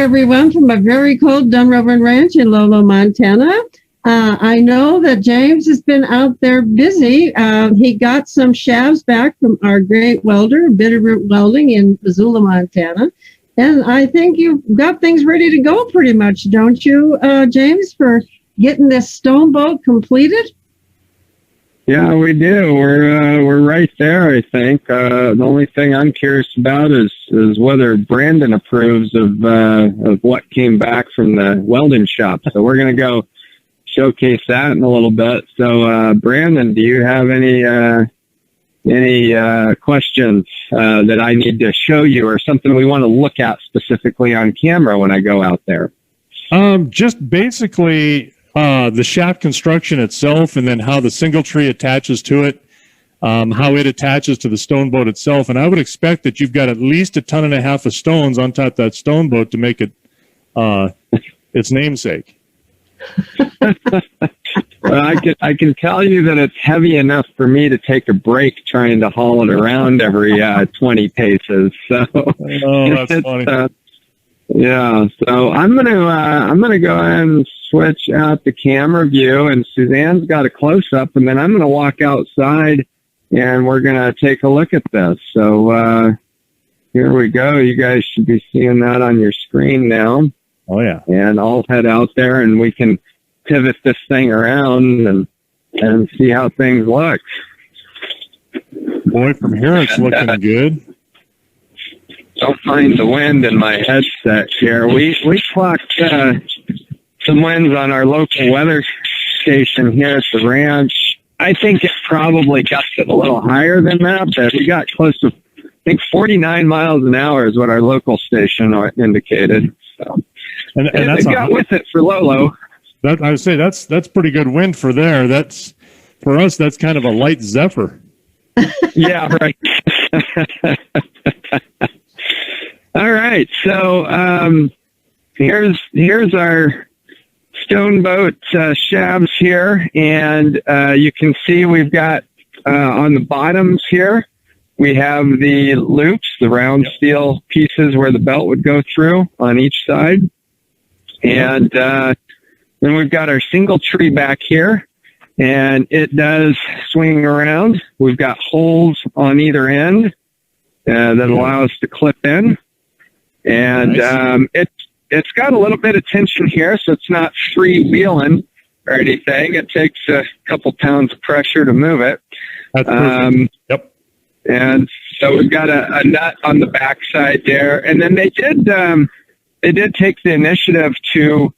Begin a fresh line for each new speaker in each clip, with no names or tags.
everyone, from a very cold Dunrovin Ranch in Lolo, Montana. I know that James has been out there busy. He got some shafts back from our great welder, Bitterroot Welding in Missoula, Montana. And I think you've got things ready to go pretty much, don't you, James, for getting this stone boat completed?
Yeah, we do. We're right there, I think. The only thing I'm curious about is whether Brandon approves of what came back from the welding shop. So we're going to go showcase that in a little bit. So, Brandon, do you have any questions that I need to show you, or something we want to look at specifically on camera when I go out there?
Just basically the shaft construction itself, and then how the single tree attaches to it, how it attaches to the stone boat itself. And I would expect that you've got at least 1.5 tons of stones on top of that stone boat to make it its namesake.
Well, I can tell you that it's heavy enough for me to take a break trying to haul it around every 20 paces. So,
that's funny.
Yeah, so I'm gonna go ahead and switch out the camera view, and Suzanne's got a close up, and then I'm gonna walk outside, and we're gonna take a look at this. So here we go. You guys should be seeing that on your screen now.
Oh yeah.
And I'll head out there, and we can pivot this thing around and see how things look.
Boy, from here it's looking good.
Don't mind the wind in my headset here. We clocked some winds on our local weather station here at the ranch. I think it probably gusted a little higher than that, but we got close to, I think, 49 miles an hour is what our local station indicated. So, and that's got with it for Lolo.
That, I would say that's pretty good wind for there. That's, for us, that's kind of a light zephyr.
Yeah, right. All right, so here's our stone boat shafts here, and you can see we've got on the bottoms here, we have the loops, the round steel pieces where the belt would go through on each side, and then we've got our single tree back here, and it does swing around. We've got holes on either end that allow us to clip in. And nice. It's got a little bit of tension here, so it's not freewheeling or anything. It takes a couple pounds of pressure to move it.
That's perfect. Yep.
And so we've got a nut on the backside there, and then they did take the initiative to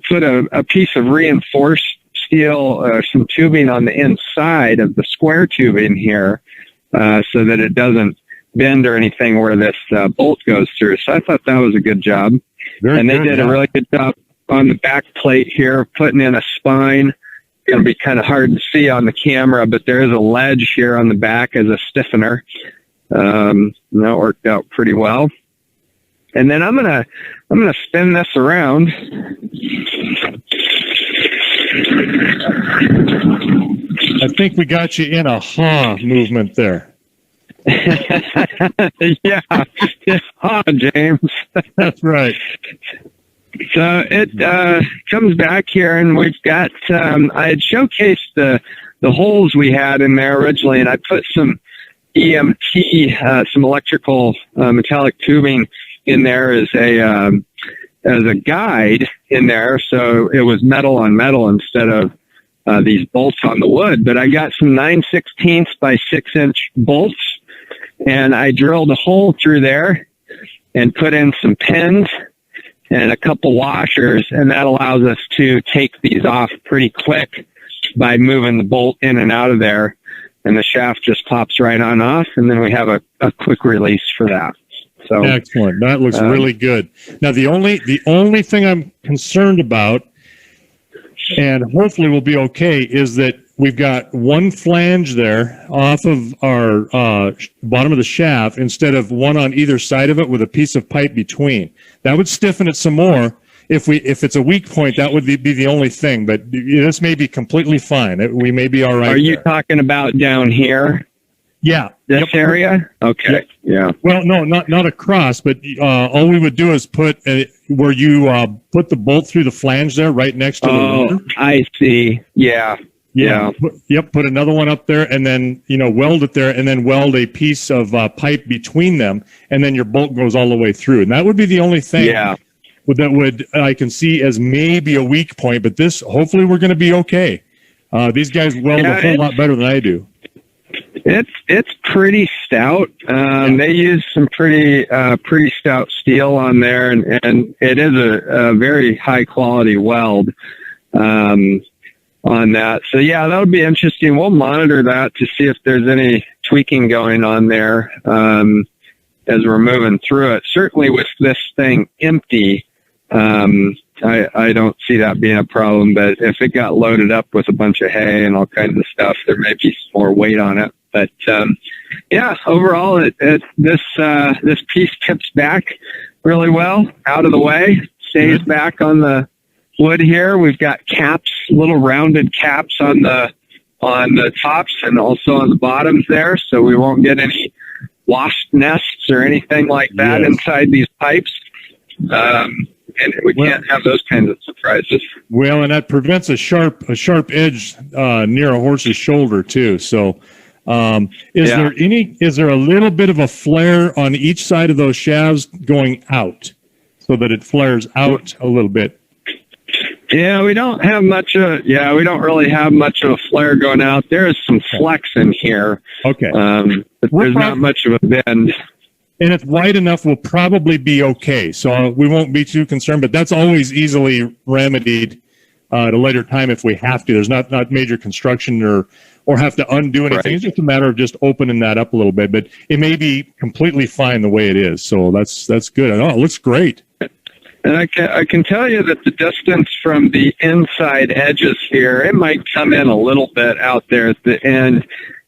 put a piece of reinforced steel, some tubing on the inside of the square tubing here, so that it doesn't bend or anything where this bolt goes through. So I thought that was a good job. They did a really good job on the back plate here, putting in a spine. It's going to be kind of hard to see on the camera, but there is a ledge here on the back as a stiffener. And that worked out pretty well. And then I'm gonna spin this around.
I think we got you in a movement there.
Yeah, James.
That's right.
So it comes back here, and we've got. I had showcased the holes we had in there originally, and I put some EMT, some electrical metallic tubing in there as a guide in there, so it was metal on metal instead of these bolts on the wood. But I got some 9/16 by 6-inch bolts, and I drilled a hole through there and put in some pins and a couple washers, and that allows us to take these off pretty quick by moving the bolt in and out of there, and the shaft just pops right on off, and then we have a quick release for that. So
excellent. That looks really good. Now the only thing I'm concerned about, and hopefully we'll be okay, is that we've got one flange there off of our bottom of the shaft instead of one on either side of it with a piece of pipe between. That would stiffen it some more. If it's a weak point, that would be the only thing. But this may be completely fine. We may be all right.
Are you talking about down here?
Yeah.
This area? Okay.
Yep.
Yeah.
Well, no, not across, but all we would do is put where you put the bolt through the flange there, right next to the rotor.
I see. Yeah. Yeah.
Put another one up there, and then weld it there, and then weld a piece of pipe between them, and then your bolt goes all the way through. And that would be the only thing that would I can see as maybe a weak point. But this, hopefully, we're going to be okay. These guys weld a whole lot better than I do.
It's pretty stout. They use some pretty stout steel on there, and it is a very high quality weld on that. So yeah, that would be interesting. We'll monitor that to see if there's any tweaking going on there as we're moving through it. Certainly with this thing empty, I don't see that being a problem, but if it got loaded up with a bunch of hay and all kinds of stuff, there may be some more weight on it. But yeah, overall, this piece tips back really well, out of the way, stays back on the wood here. We've got caps, little rounded caps on the tops and also on the bottoms there, so we won't get any wasp nests or anything like that inside these pipes. And we can't have those kinds of surprises.
Well, and that prevents a sharp edge near a horse's shoulder too. So, is there a little bit of a flare on each side of those shafts going out, so that it flares out a little bit?
Yeah, we don't really have much of a flare going out. There is some flex in here.
Okay.
But there's not much of a bend.
And it's wide enough, we'll probably be okay. So we won't be too concerned, but that's always easily remedied at a later time if we have to. There's not major construction or have to undo anything. Right. It's just a matter of just opening that up a little bit, but it may be completely fine the way it is. So that's good. Oh, it looks great.
And I can tell you that the distance from the inside edges here, it might come in a little bit out there at the end,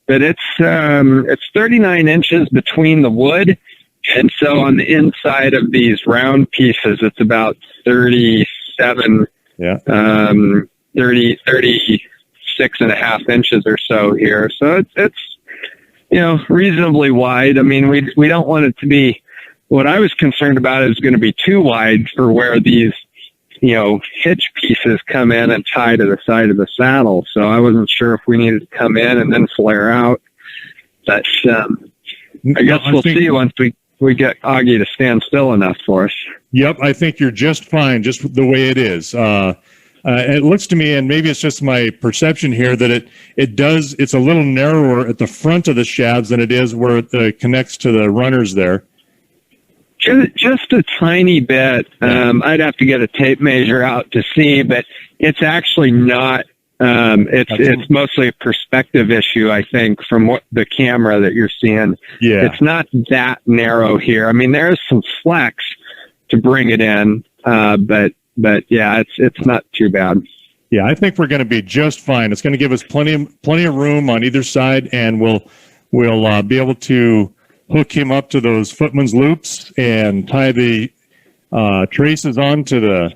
but it's 39 inches between the wood. And so on the inside of these round pieces, it's about 36 and a half inches or so here. So it's reasonably wide. I mean, we don't want it to be, what I was concerned about is going to be too wide for where these, hitch pieces come in and tie to the side of the saddle. So I wasn't sure if we needed to come in and then flare out. But I guess we'll see once we get Oggy to stand still enough for us.
Yep, I think you're just fine, just the way it is. It looks to me, and maybe it's just my perception here, that it's a little narrower at the front of the shafts than it is where it connects to the runners there.
Just a tiny bit. I'd have to get a tape measure out to see, but it's actually not. It's mostly a perspective issue, I think, from the camera that you're seeing. Yeah, it's not that narrow here. I mean, there's some flex to bring it in, but yeah, it's not too bad.
Yeah, I think we're going to be just fine. It's going to give us plenty of room on either side, and we'll be able to hook him up to those footman's loops and tie the traces onto the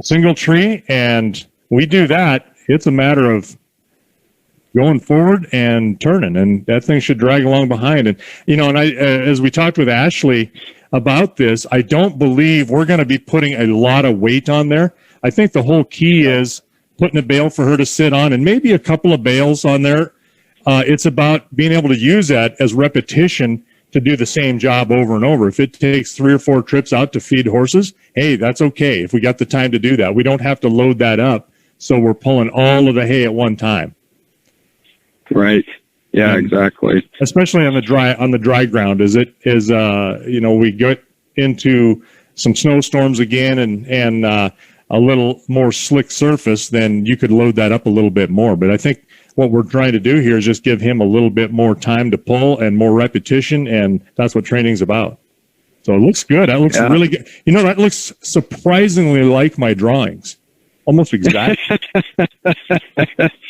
single tree. And we do that, it's a matter of going forward and turning, and that thing should drag along behind. And as we talked with Ashley about this, I don't believe we're going to be putting a lot of weight on there. I think the whole key is putting a bale for her to sit on, and maybe a couple of bales on there. It's about being able to use that as repetition to do the same job over and over. If it takes 3 or 4 trips out to feed horses, hey, that's okay. If we got the time to do that, we don't have to load that up, so we're pulling all of the hay at one time.
Right. Yeah, exactly.
Especially on the dry ground, we get into some snowstorms again and a little more slick surface, then you could load that up a little bit more. But I think what we're trying to do here is just give him a little bit more time to pull and more repetition, and that's what training's about. So it looks good. That looks really good. That looks surprisingly like my drawings. Almost exactly.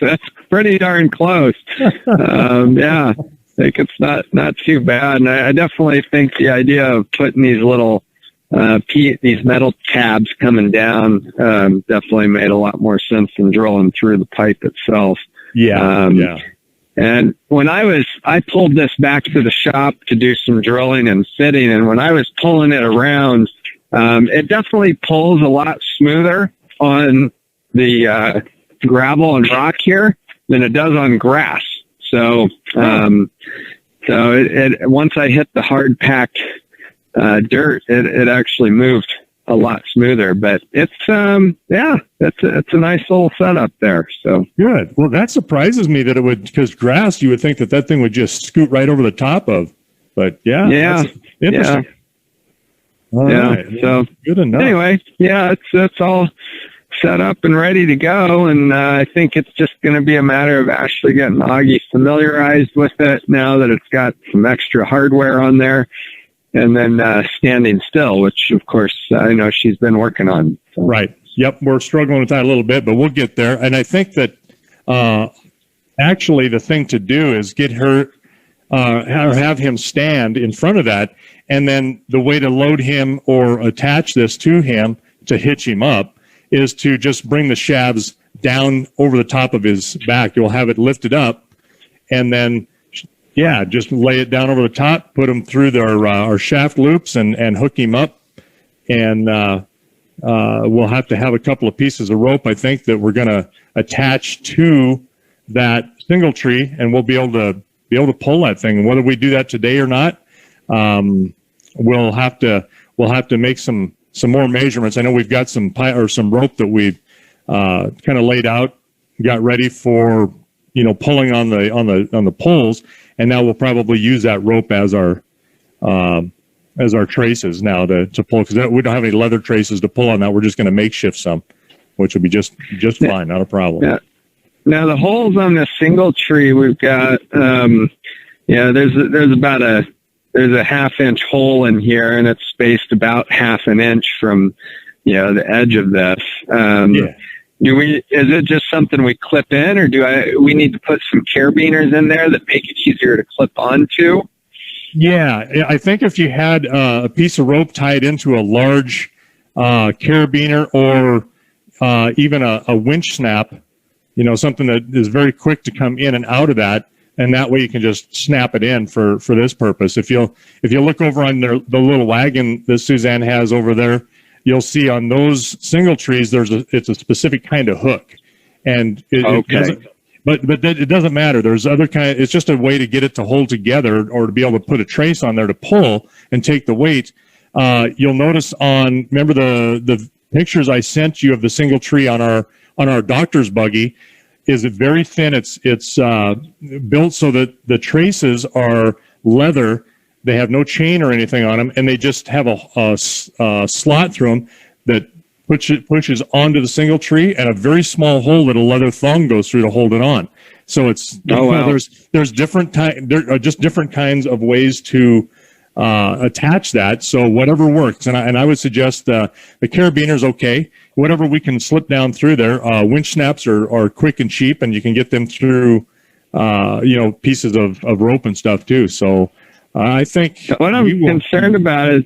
That's pretty darn close. Yeah, I think it's not too bad. And I definitely think the idea of putting these little these metal tabs coming down definitely made a lot more sense than drilling through the pipe itself.
Yeah.
And when I pulled this back to the shop to do some drilling and fitting, and when I was pulling it around, it definitely pulls a lot smoother on the gravel and rock here than it does on grass. So, it once I hit the hard packed dirt, it actually moved a lot smoother. But it's it's a nice little setup there. So
good. Well, that surprises me that it would, because grass, you would think that thing would just scoot right over the top of. But yeah, that's interesting.
Yeah.
All right.
So
good enough.
Anyway, it's all set up and ready to go, and I think it's just going to be a matter of actually getting Oggy familiarized with it now that it's got some extra hardware on there, and then standing still, which of course I know she's been working on. So.
Right. Yep. We're struggling with that a little bit, but we'll get there. And I think that actually the thing to do is get her have him stand in front of that, and then the way to load him or attach this to him to hitch him up is to just bring the shafts down over the top of his back. You'll have it lifted up, and then, just lay it down over the top, put him through our shaft loops and hook him up. And we'll have to have a couple of pieces of rope, I think, that we're going to attach to that single tree, and we'll be able to pull that thing. And whether we do that today or not, we'll have to make some more measurements. I know we've got some rope that we've kind of laid out, got ready for pulling on the poles, and now we'll probably use that rope as our traces now to pull, because we don't have any leather traces to pull on that. We're just going to makeshift some, which will be just fine, not a problem.
Yeah. Now the holes on this single tree, we've got there's about a 1/2-inch hole in here, and it's spaced about 1/2 inch from the edge of this. Is it just something we clip in, or we need to put some carabiners in there that make it easier to clip onto?
Yeah, I think if you had a piece of rope tied into a large carabiner, or even a winch snap, something that is very quick to come in and out of that, and that way you can just snap it in for this purpose. If you look over on the little wagon that Suzanne has over there, you'll see on those single trees it's a specific kind of hook, and it doesn't matter. There's other kind. It's just a way to get it to hold together, or to be able to put a trace on there to pull and take the weight. You'll notice remember the pictures I sent you of the single tree on our doctor's buggy. Is it very thin? It's built so that the traces are leather. They have no chain or anything on them, and they just have a slot through them that pushes onto the single tree, and a very small hole that a leather thong goes through to hold it on. So it's there's different different kinds of ways to attach that. So whatever works, and I would suggest the carabiner's okay. Whatever we can slip down through there. Winch snaps are quick and cheap, and you can get them through pieces of rope and stuff too. So I think
what I'm concerned about is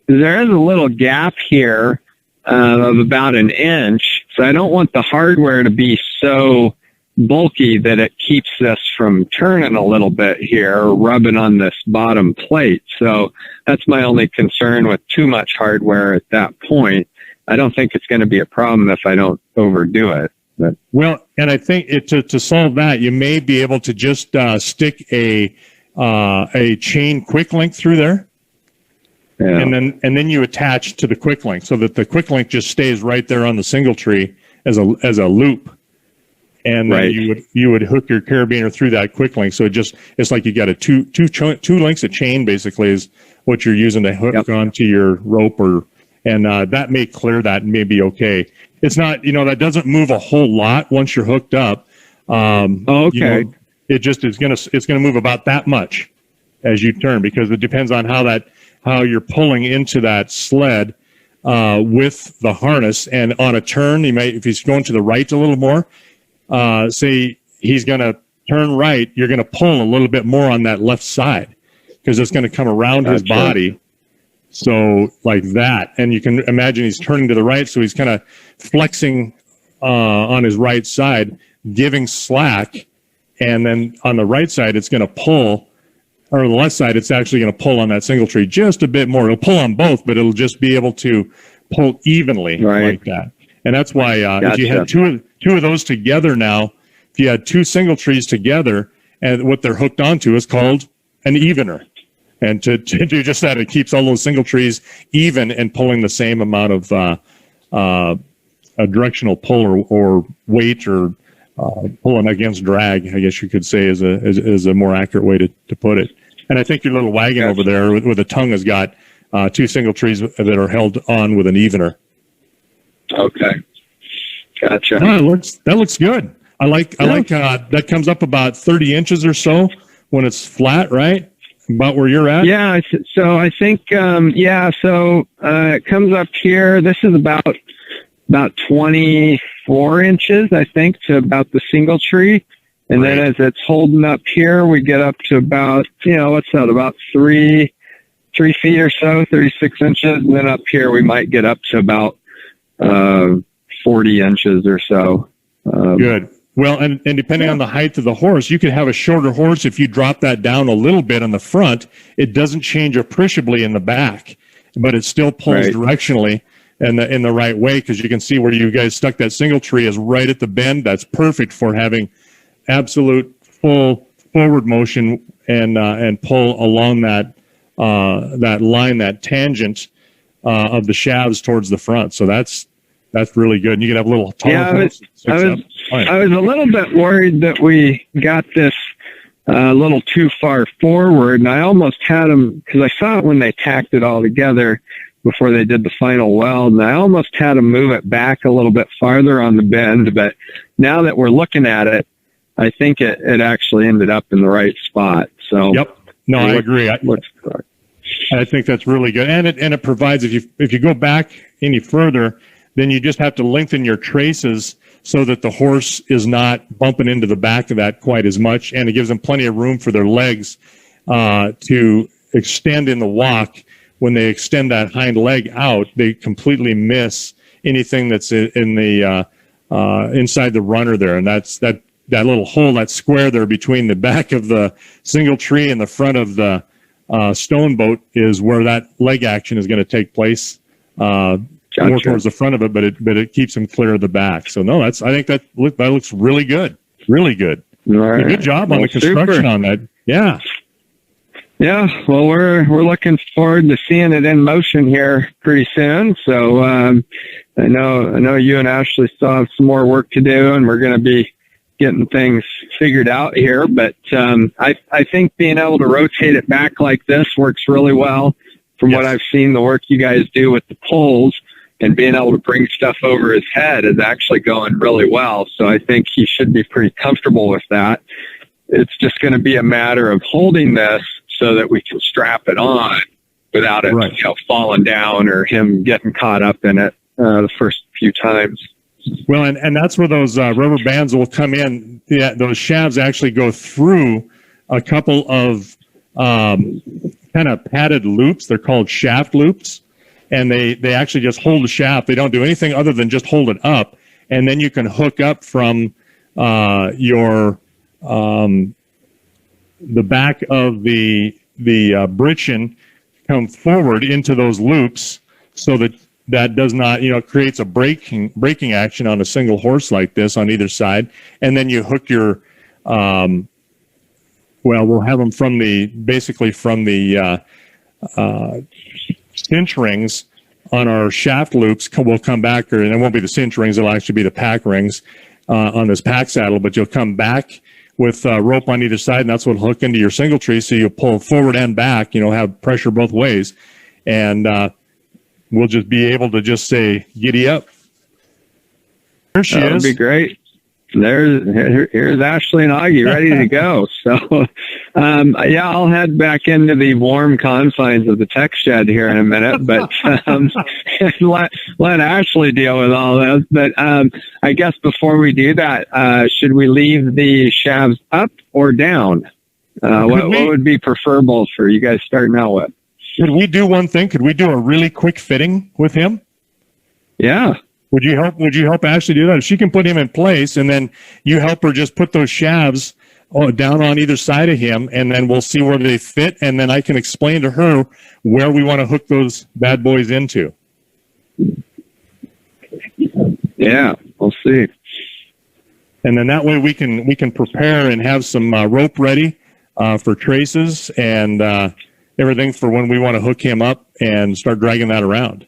there is a little gap here of about 1 inch. So I don't want the hardware to be so bulky that it keeps this from turning a little bit here or rubbing on this bottom plate. So that's my only concern with too much hardware at that point. I don't think it's going to be a problem if I don't overdo it. But. Well,
and I think to solve that, you may be able to just stick a chain quick link through there. Yeah. And then you attach to the quick link, so that the quick link just stays right there on the single tree as a loop, and then you would hook your carabiner through that quick link. So it's like you got a two links of chain basically is what you're using to hook onto your rope, and that may clear that and may be okay. It's not that doesn't move a whole lot once you're hooked up.
Okay.
It just is it's gonna move about that much as you turn, because it depends on how you're pulling into that sled with the harness. And on a turn, if he's going to the right a little more, say he's going to turn right, you're going to pull a little bit more on that left side, because it's going to come around his body. So like that. And you can imagine he's turning to the right, so he's kind of flexing on his right side, giving slack and then on the right side, it's going to pull, or the left side, it's actually going to pull on that single tree just a bit more. It'll pull on both, but it'll just be able to pull evenly like that. And that's why if you had two of those together now, if you had two single trees together, and what they're hooked onto is called an evener. And to do just that, it keeps all those single trees even and pulling the same amount of a directional pull or weight or pulling against drag, I guess you could say, is a more accurate way to put it. And I think your little wagon over there with the tongue has got two single trees that are held on with an evener.
Okay. Gotcha.
That looks good. I like that comes up about 30 inches or so when it's flat, right? About where you're at?
Yeah, so I think, it comes up here. This is about 24 inches, I think, to about the single tree. And then as it's holding up here, we get up to about, what's that, about 3 feet or so, 36 inches. And then up here, we might get up to about 40 inches or so.
Good. Well, and depending on the height of the horse, you could have a shorter horse. If you drop that down a little bit on the front, it doesn't change appreciably in the back, but it still pulls directionally in the right way, because you can see where you guys stuck that single tree is right at the bend. That's perfect for having absolute full forward motion and pull along that line, that tangent of the shafts towards the front. So that's really good. And you can have a little taller horse. I was a little bit worried that we got this a little too far forward, and I almost had them, because I saw it when they tacked it all together before they did the final weld, and I almost had them move it back a little bit farther on the bend, but now that we're looking at it, I think it actually ended up in the right spot. So yep. No, I agree. I think that's really good, and it provides, if you go back any further, then you just have to lengthen your traces so that the horse is not bumping into the back of that quite as much, and it gives them plenty of room for their legs to extend in the walk. When they extend that hind leg out, they completely miss anything that's in the inside the runner there, and that's that little hole, that square there between the back of the single tree and the front of the stone boat is where that leg action is going to take place. More towards the front of it, but it keeps them clear of the back. So no, I think that looks really good, really good.
Right.
Good job on the construction on that. Yeah.
Yeah. Well, we're looking forward to seeing it in motion here pretty soon. So I know you and Ashley still have some more work to do, and we're going to be getting things figured out here. But I think being able to rotate it back like this works really well. From what I've seen, the work you guys do with the poles and being able to bring stuff over his head is actually going really well. So I think he should be pretty comfortable with that. It's just going to be a matter of holding this so that we can strap it on without it falling down or him getting caught up in it the first few times.
Well, and that's where those rubber bands will come in. Yeah, those shafts actually go through a couple of kind of padded loops. They're called shaft loops, and they actually just hold the shaft. They don't do anything other than just hold it up, and then you can hook up from your the back of the britchin, come forward into those loops, so that does not, creates a braking action on a single horse like this on either side, and then you hook your we'll have them from the cinch rings on our shaft loops. Will come back, and it won't be the cinch rings. It'll actually be the pack rings on this pack saddle. But you'll come back with rope on either side, and that's what'll hook into your single tree. So you'll pull forward and back. Have pressure both ways, and we'll just be able to just say, "Giddy up." There she is.
That would be great. Here's Ashley and Oggy ready to go. So, I'll head back into the warm confines of the tech shed here in a minute, but let Ashley deal with all this. But I guess before we do that, should we leave the shafts up or down? What would be preferable for you guys starting out with?
Could we do one thing? Could we do a really quick fitting with him?
Yeah.
Would you help Ashley do that? If she can put him in place, and then you help her just put those shafts down on either side of him, and then we'll see where they fit, and then I can explain to her where we want to hook those bad boys into.
Yeah, we'll see.
And then that way we can prepare and have some rope ready for traces and everything for when we want to hook him up and start dragging that around.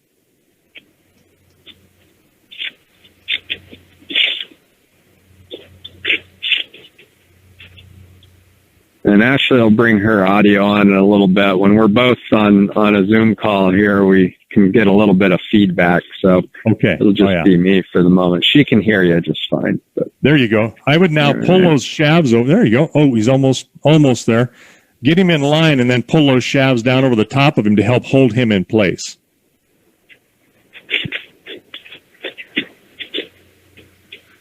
And Ashley will bring her audio on in a little bit. When we're both on a Zoom call here, we can get a little bit of feedback. So it'll just be me for the moment. She can hear you just fine. But
there you go. I would now pull those shafts over. There you go. Oh, he's almost there. Get him in line and then pull those shafts down over the top of him to help hold him in place.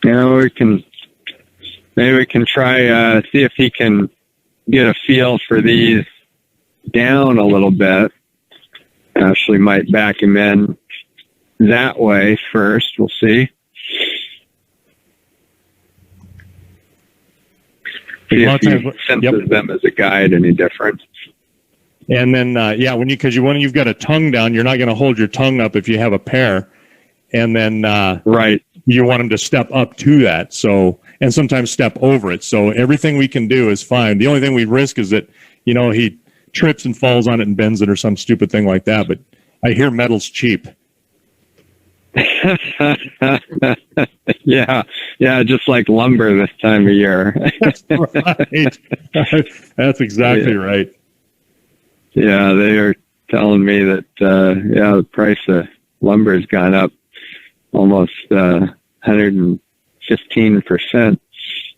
Yeah, maybe we can try, see if he can get a feel for these down a little bit. Ashley might back him in that way first. We'll see. See if he senses them as a guide any different.
And then, when you've got a tongue down, you're not going to hold your tongue up if you have a pair. And then, you want them to step up to that. So, and sometimes step over it. So everything we can do is fine. The only thing we risk is that, he trips and falls on it and bends it or some stupid thing like that. But I hear metal's cheap. Yeah, just like lumber this time of year. That's right. That's exactly right.
Yeah, they are telling me that, the price of lumber has gone up almost 115%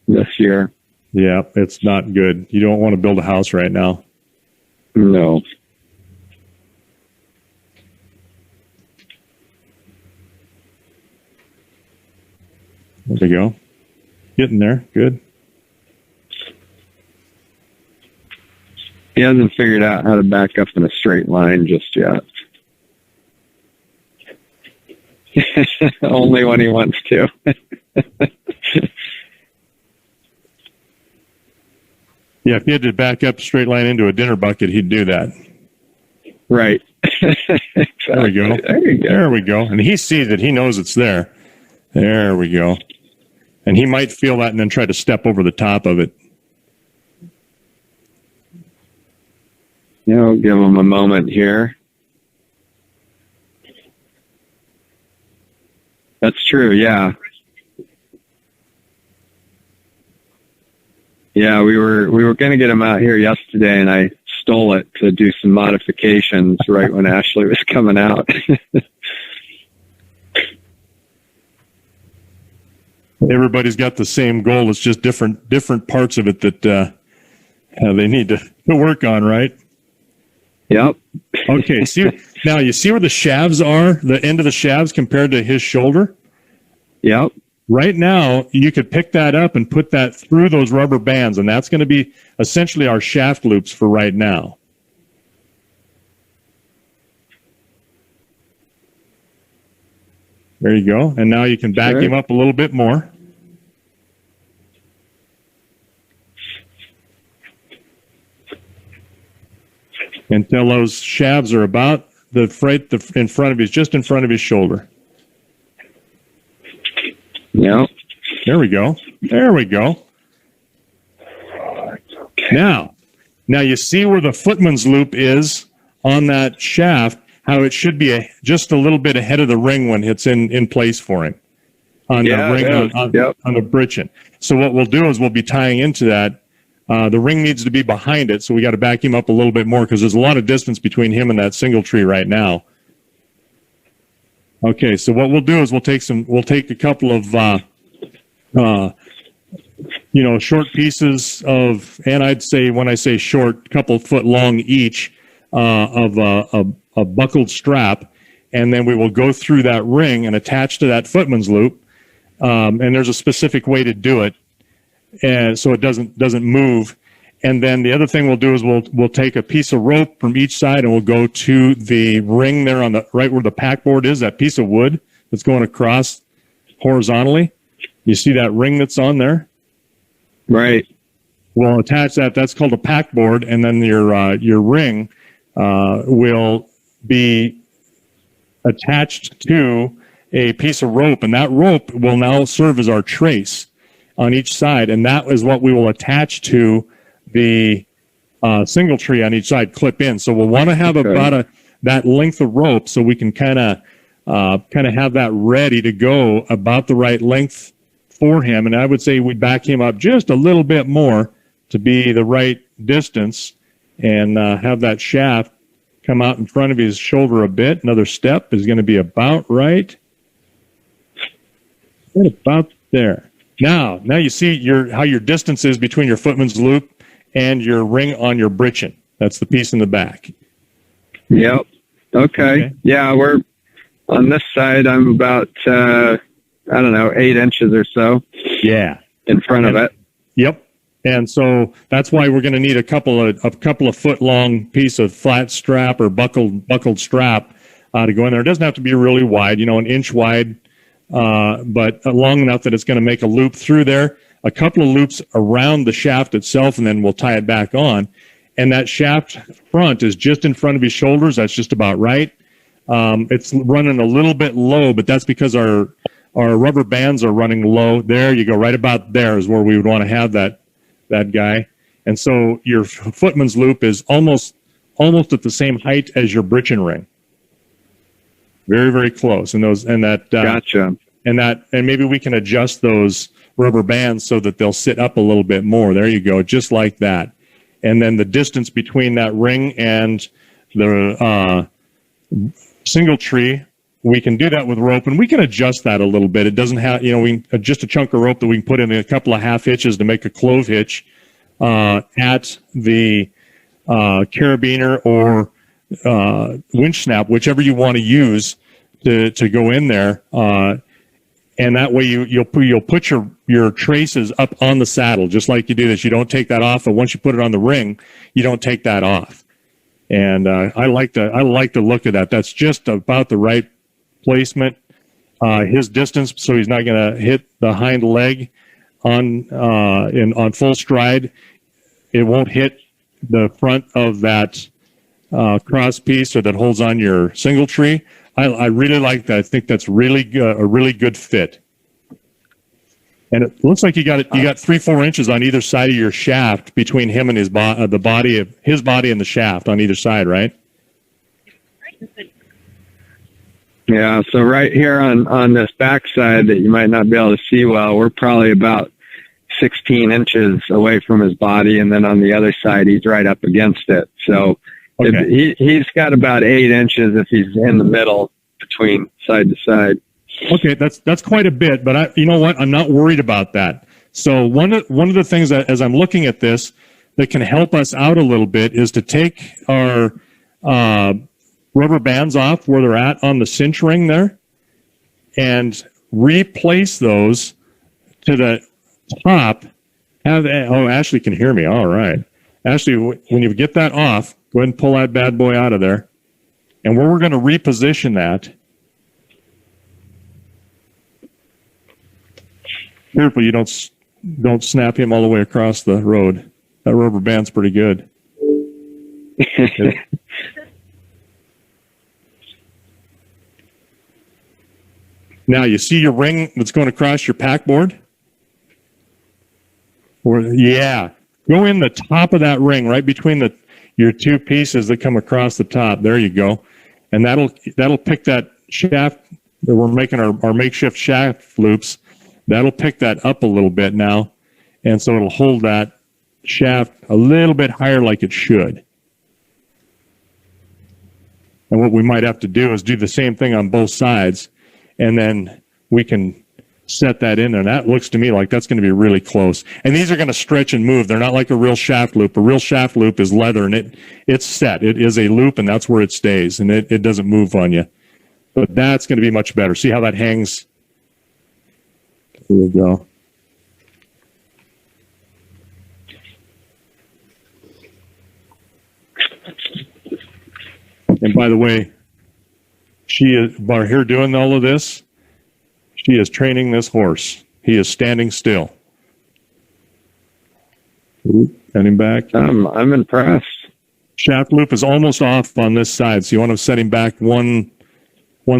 this year.
Yeah, it's not good. You don't want to build a house right now.
No.
There we go. Getting there. Good.
He hasn't figured out how to back up in a straight line just yet. Only when he wants to.
Yeah, if he had to back up straight line into a dinner bucket, he'd do that.
Right. Exactly.
There we go. There we go. And he sees it. He knows it's there. There we go. And he might feel that and then try to step over the top of it.
Yeah, I'll give him a moment here. That's true, yeah. Yeah, we were going to get him out here yesterday, and I stole it to do some modifications right when Ashley was coming out.
Everybody's got the same goal. It's just different parts of it that they need to work on, right?
Yep.
Okay. Now you see where the shafts are, the end of the shafts compared to his shoulder?
Yep.
Right now, you could pick that up and put that through those rubber bands, and that's going to be essentially our shaft loops for right now. There you go. And now you can back him up a little bit more. Until those shafts are about in front of his shoulder.
Yeah.
There we go. There we go. Now you see where the footman's loop is on that shaft, how it should be just a little bit ahead of the ring when it's in place for him on the ring on the britchin. So what we'll do is we'll be tying into that. The ring needs to be behind it, so we got to back him up a little bit more because there's a lot of distance between him and that single tree right now. Okay, so what we'll do is we'll take a couple of short pieces of, and I'd say when I say short, a couple foot long each of a buckled strap, and then we will go through that ring and attach to that footman's loop. And there's a specific way to do it, and so it doesn't move. And then the other thing we'll do is we'll take a piece of rope from each side and we'll go to the ring there on the right where the pack board is, that piece of wood that's going across horizontally. You see that ring that's on there?
Right.
we'll attach that. That's called a pack board, and then your ring will be attached to a piece of rope, and that rope will now serve as our trace on each side, and that is what we will attach to the single tree on each side, clip in. So we'll want to have about that length of rope, so we can kind of have that ready to go about the right length for him. And I would say we back him up just a little bit more to be the right distance, and have that shaft come out in front of his shoulder a bit. Another step is going to be about right. Right about there. Now you see how your distance is between your footman's loop and your ring on your britchin. That's the piece in the back.
Yep. Okay. Yeah, we're on this side. I'm about 8 inches or so.
Yeah.
In front of it.
Yep. And so that's why we're going to need a couple of foot long piece of flat strap or buckled strap to go in there. It doesn't have to be really wide, an inch wide, but long enough that it's going to make a loop through there, a couple of loops around the shaft itself, and then we'll tie it back on. And that shaft front is just in front of his shoulders. That's just about right. It's running a little bit low, but that's because our rubber bands are running low. There you go. Right about there is where we would want to have that guy. And so your footman's loop is almost at the same height as your britchin ring. Very, very close. And
gotcha.
And maybe we can adjust those rubber bands so that they'll sit up a little bit more. There you go. Just like that. And then the distance between that ring and the single tree, we can do that with rope, and we can adjust that a little bit. It doesn't have, just a chunk of rope that we can put in a couple of half hitches to make a clove hitch at the carabiner or winch snap, whichever you want to use to go in there. And that way you'll put your traces up on the saddle, just like you do this. You don't take that off, but once you put it on the ring, you don't take that off. And I like the look of that. That's just about the right placement. His distance, so he's not going to hit the hind leg on full stride. It won't hit the front of that cross piece or that holds on your single tree. I really like that. I think that's really good, a really good fit. And it looks like you got 3-4 inches on either side of your shaft between him and his body and the shaft on either side, right?
Yeah. So right here on this back side that you might not be able to see well, we're probably about 16 inches away from his body, and then on the other side, he's right up against it. So he's got about 8 inches if he's in the middle between side to side.
Okay, that's quite a bit, but you know what? I'm not worried about that. So one of the things that, as I'm looking at this, that can help us out a little bit is to take our rubber bands off where they're at on the cinch ring there, and replace those to the top. Ashley can hear me. All right, Ashley, when you get that off, go ahead and pull that bad boy out of there, and where we're going to reposition that. Careful you don't snap him all the way across the road. That rubber band's pretty good. Now you see your ring that's going across your pack board? Go in the top of that ring, right between your two pieces that come across the top. There you go. And that'll pick that shaft that we're making our makeshift shaft loops. That'll pick that up a little bit now, and so it'll hold that shaft a little bit higher like it should. And what we might have to do is do the same thing on both sides, and then we can set that in there. And that looks to me like that's going to be really close. And these are going to stretch and move. They're not like a real shaft loop. A real shaft loop is leather, and it's set. It is a loop, and that's where it stays, and it doesn't move on you. But that's going to be much better. See how that hangs? There we go. And by the way, by her doing all of this, she is training this horse. He is standing still. Heading back.
I'm impressed.
Shaft loop is almost off on this side, so you want to set him back one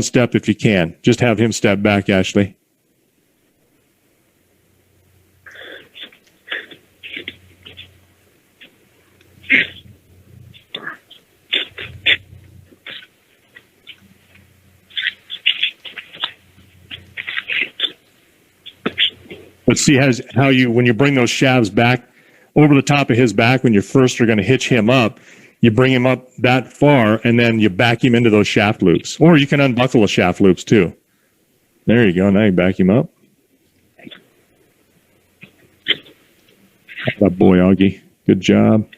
step if you can. Just have him step back, Ashley. Let's see how you, when you bring those shafts back over the top of his back, when you first are going to hitch him up, you bring him up that far, and then you back him into those shaft loops. Or you can unbuckle the shaft loops, too. There you go. Now you back him up. Good boy, Oggy. Good job.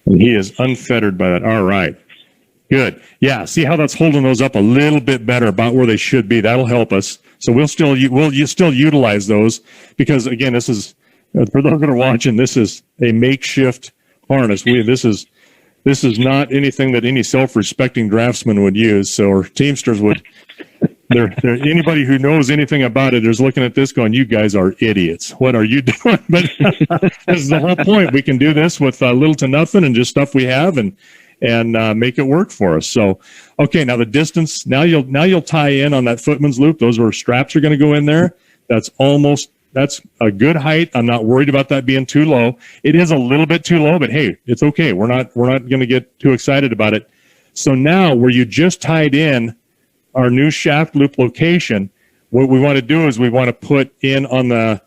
And he is unfettered by that. All right. Good. Yeah, see how that's holding those up a little bit better, about where they should be. That'll help us. So we'll still utilize those, because, again, this is, for those that are watching, this is a makeshift harness. This is not anything that any self-respecting draftsman would use. So, or Teamsters would. Anybody who knows anything about it is looking at this going, "You guys are idiots. What are you doing?" But this is the whole point. We can do this with little to nothing and just stuff we have, and make it work for us. So, okay, now the distance. Now you'll tie in on that footman's loop. Those where straps are going to go in there. That's a good height. I'm not worried about that being too low. It is a little bit too low, but hey, it's okay. We're not going to get too excited about it. So now, where you just tied in our new shaft loop location, what we want to do is we want to put in on the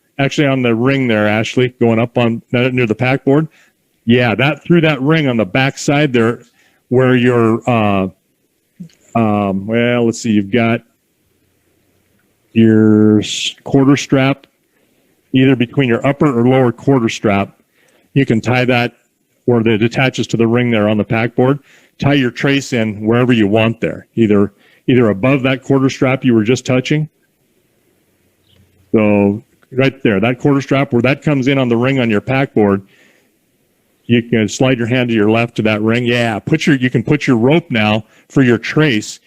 ring there, Ashley, going up on near the pack board. Yeah, that through that ring on the back side there, where your let's see, you've got your quarter strap, either between your upper or lower quarter strap. You can tie that where it attaches to the ring there on the pack board. Tie your trace in wherever you want there, either above that quarter strap you were just touching. So right there, that quarter strap where that comes in on the ring on your pack board, you can slide your hand to your left to that ring. Yeah, you can put your rope now for your trace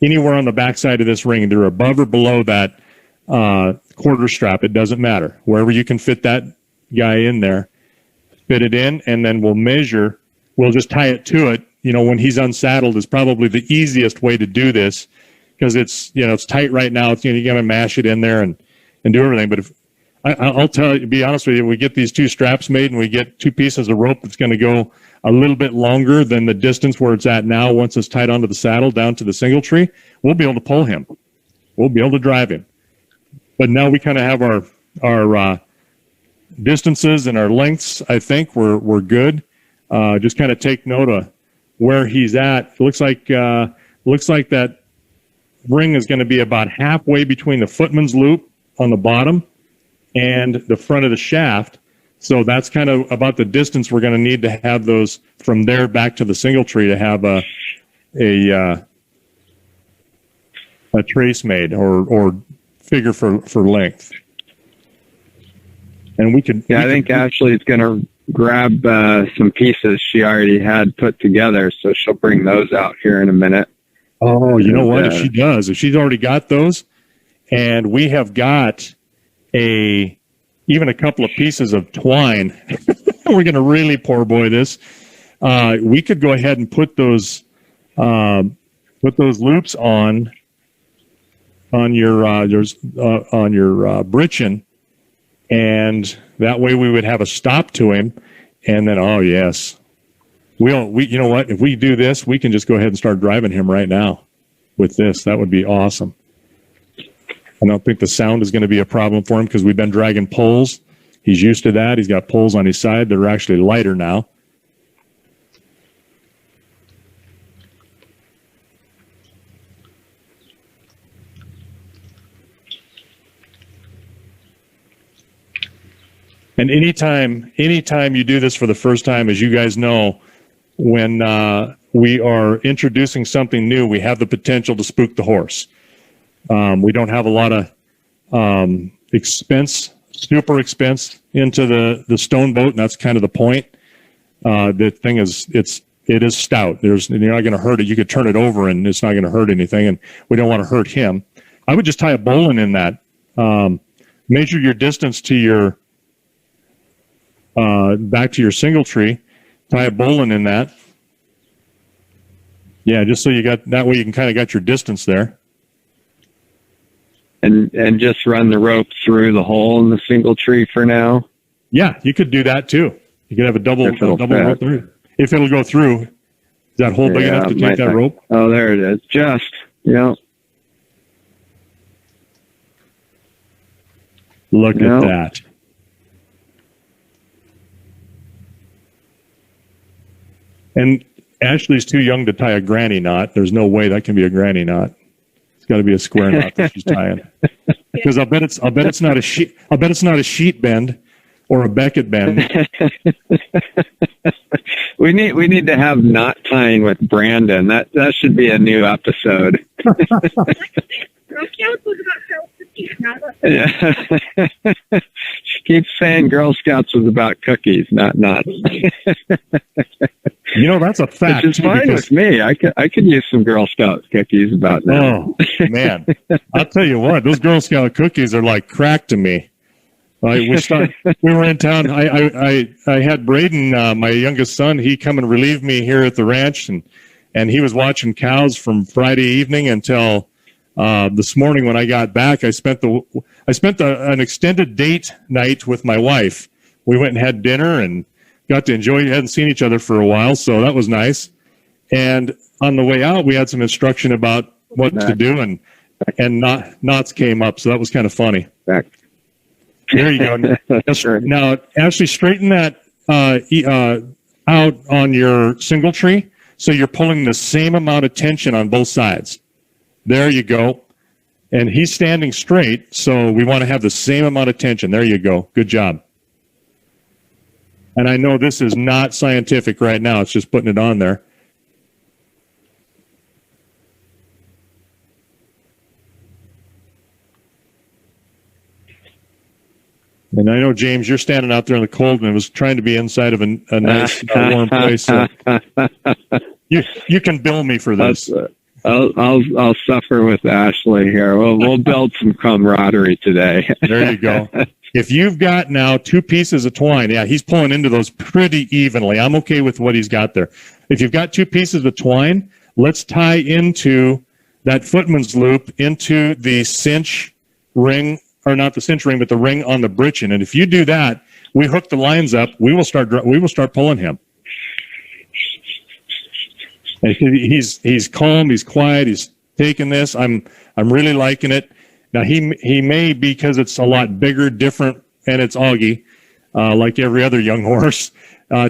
anywhere on the back side of this ring, either above or below that quarter strap. It doesn't matter. Wherever you can fit that guy in there, fit it in, and then we'll measure. We'll just tie it to it. When he's unsaddled is probably the easiest way to do this, because it's tight right now. You got to mash it in there and do everything. But if I'll tell you, be honest with you, we get these two straps made and we get two pieces of rope that's going to go a little bit longer than the distance where it's at now. Once it's tied onto the saddle down to the single tree, we'll be able to pull him. We'll be able to drive him. But now we kind of have our distances and our lengths. I think we're good. Just kind of take note of where he's at. It looks like that ring is going to be about halfway between the footman's loop on the bottom and the front of the shaft. So that's kind of about the distance we're going to need to have those from there back to the single tree to have a trace made or figure for length. And we could. Yeah,
I think Ashley's going to grab some pieces she already had put together, so she'll bring those out here in a minute.
Oh, you know what? If she's already got those, and we have got even a couple of pieces of twine, we're going to really poor boy this. We could go ahead and put those loops on your britchin, and that way we would have a stop to him. And then, oh yes, we you know what? If we do this, we can just go ahead and start driving him right now with this. That would be awesome. I don't think the sound is going to be a problem for him because we've been dragging poles. He's used to that. He's got poles on his side. They're actually lighter now. And anytime you do this for the first time, as you guys know, when we are introducing something new, we have the potential to spook the horse. We don't have a lot of super expense into the stone boat, and that's kind of the point. The thing is, it is stout. You're not going to hurt it. You could turn it over, and it's not going to hurt anything, and we don't want to hurt him. I would just tie a bowline in that. Measure your distance to your back to your single tree, tie a bowline in that. Yeah, just so you got, that way you can kind of got your distance there.
And just run the rope through the hole in the single tree for now.
Yeah, you could do that too. You could have a double rope through. If it'll go through, is that hole big enough to take that rope?
Oh, there it is. Just, yeah.
Look at that. And Ashley's too young to tie a granny knot. There's no way that can be a granny knot. It's got to be a square knot that she's tying. Because I'll bet it's not a sheet bend or a Beckett bend.
We need to have knot tying with Brandon. That should be a new episode.
Girl Scouts was about cookies, not about
Yeah. She keeps saying Girl Scouts was about cookies, not nuts.
You know, that's a fact.
Which is fine with me. I could use some Girl Scout cookies about that.
Oh, man. I'll tell you what, those Girl Scout cookies are like crack to me. We were in town. I had Braden, my youngest son, he come and relieve me here at the ranch, and he was watching cows from Friday evening until this morning when I got back. I spent an extended date night with my wife. We went and had dinner and got to enjoy. We hadn't seen each other for a while, so that was nice. And on the way out, we had some instruction about what to do, and knots came up, so that was kind of funny.
Back.
There you go. Now, Ashley, straighten that out on your single tree, so you're pulling the same amount of tension on both sides. There you go. And he's standing straight, so we want to have the same amount of tension. There you go. Good job. And I know this is not scientific right now. It's just putting it on there. And I know, James, you're standing out there in the cold and was trying to be inside of a nice, warm place. So you can bill me for this.
I'll suffer with Ashley here. We'll build some camaraderie today.
There you go. If you've got now 2 pieces of twine, yeah, he's pulling into those pretty evenly. I'm okay with what he's got there. If you've got 2 pieces of twine, let's tie into that footman's loop into the cinch ring, or not the cinch ring, but the ring on the britchin. And if you do that, we hook the lines up. We will start pulling him. And he's calm. He's quiet. He's taking this. I'm really liking it. Now he may, because it's a lot bigger, different, and it's Oggy, like every other young horse,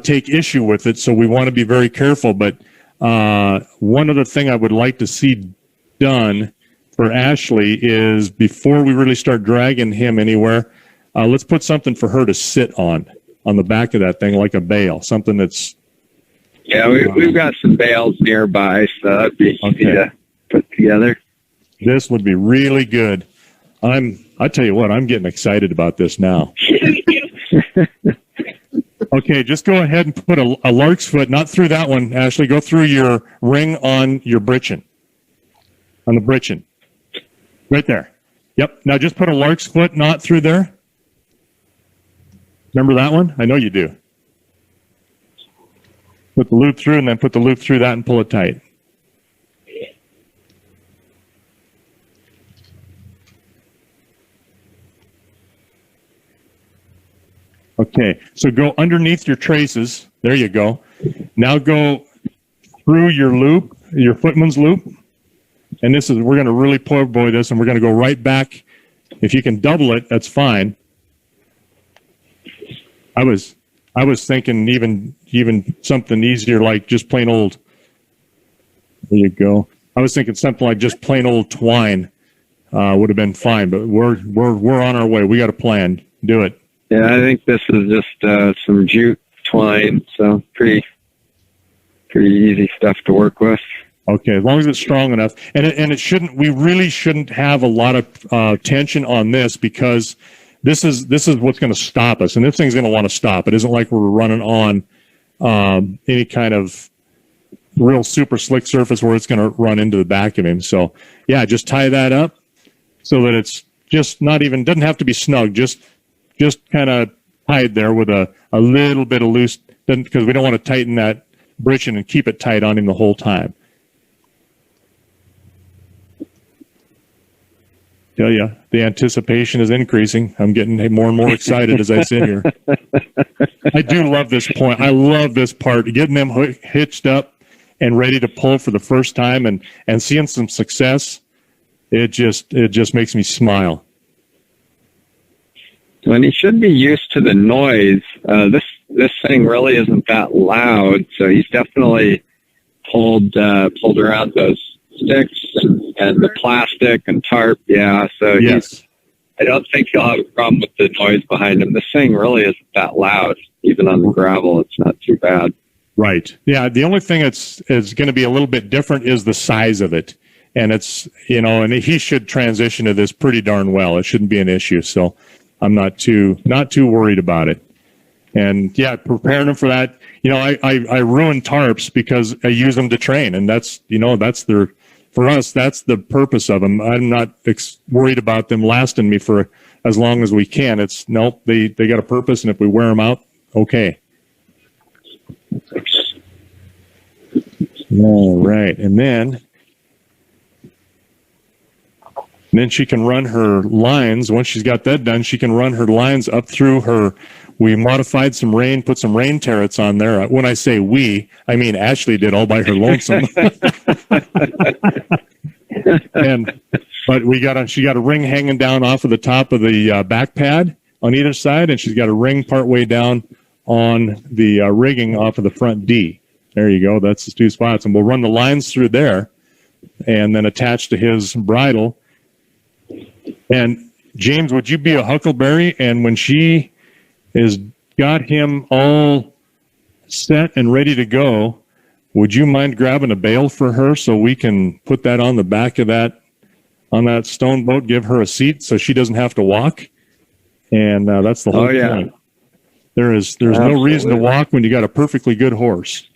take issue with it. So we want to be very careful. But one other thing I would like to see done for Ashley is, before we really start dragging him anywhere, let's put something for her to sit on the back of that thing, like a bale, something that's.
Yeah, we've got some bales nearby, so that'd be easy to put together.
This would be really good. I tell you what, I'm getting excited about this now. Okay, just go ahead and put a lark's foot, not through that one, Ashley. Go through your ring on your britchin, on the britchin. Right there. Yep. Now just put a lark's foot knot through there. Remember that one? I know you do. Put the loop through, and then put the loop through that and pull it tight. Okay, so go underneath your traces. There you go. Now go through your loop, your footman's loop. And we're going to really poor boy this, and we're going to go right back. If you can double it, that's fine. I was thinking even something easier, like just plain old. There you go. I was thinking something like just plain old twine would have been fine, but we're on our way. We got a plan. Do it.
Yeah, I think this is just some jute twine, so pretty easy stuff to work with.
Okay, as long as it's strong enough, and it shouldn't. We really shouldn't have a lot of tension on this, because this is what's going to stop us, and this thing's going to want to stop. It isn't like we're running on any kind of real super slick surface where it's going to run into the back of him. So yeah, just tie that up so that it's just not even, doesn't have to be snug. Just kind of tied there with a little bit of loose, because we don't want to tighten that britchin and keep it tight on him the whole time. Tell you, the anticipation is increasing. I'm getting more and more excited as I sit here. I do love this point. I love this part, getting them hitched up and ready to pull for the first time, and seeing some success. It just makes me smile.
When he should be used to the noise, this thing really isn't that loud. So he's definitely pulled around those sticks and the plastic and tarp. Yeah. So
yes.
I don't think he'll have a problem with the noise behind him. This thing really isn't that loud. Even on the gravel, it's not too bad.
Right. Yeah. The only thing that's going to be a little bit different is the size of it. And it's, and he should transition to this pretty darn well. It shouldn't be an issue. So I'm not too worried about it. And yeah, preparing them for that. I ruin tarps because I use them to train, and that's for us, that's the purpose of them. I'm not worried about them lasting me for as long as we can. They got a purpose, and if we wear them out, okay. All right, and then she can run her lines. Once she's got that done, she can run her lines up through her. We modified some rain, put some rain turrets on there. When I say we, I mean Ashley did all by her lonesome. But she got a ring hanging down off of the top of the back pad on either side, and she's got a ring partway down on the rigging off of the front D. There you go. That's the two spots, and we'll run the lines through there, and then attach to his bridle. And James, would you be a huckleberry? And when she is got him all set and ready to go, would you mind grabbing a bale for her so we can put that on the back of that stone boat, give her a seat so she doesn't have to walk? And that's the whole point. There's no reason to walk when you got a perfectly good horse.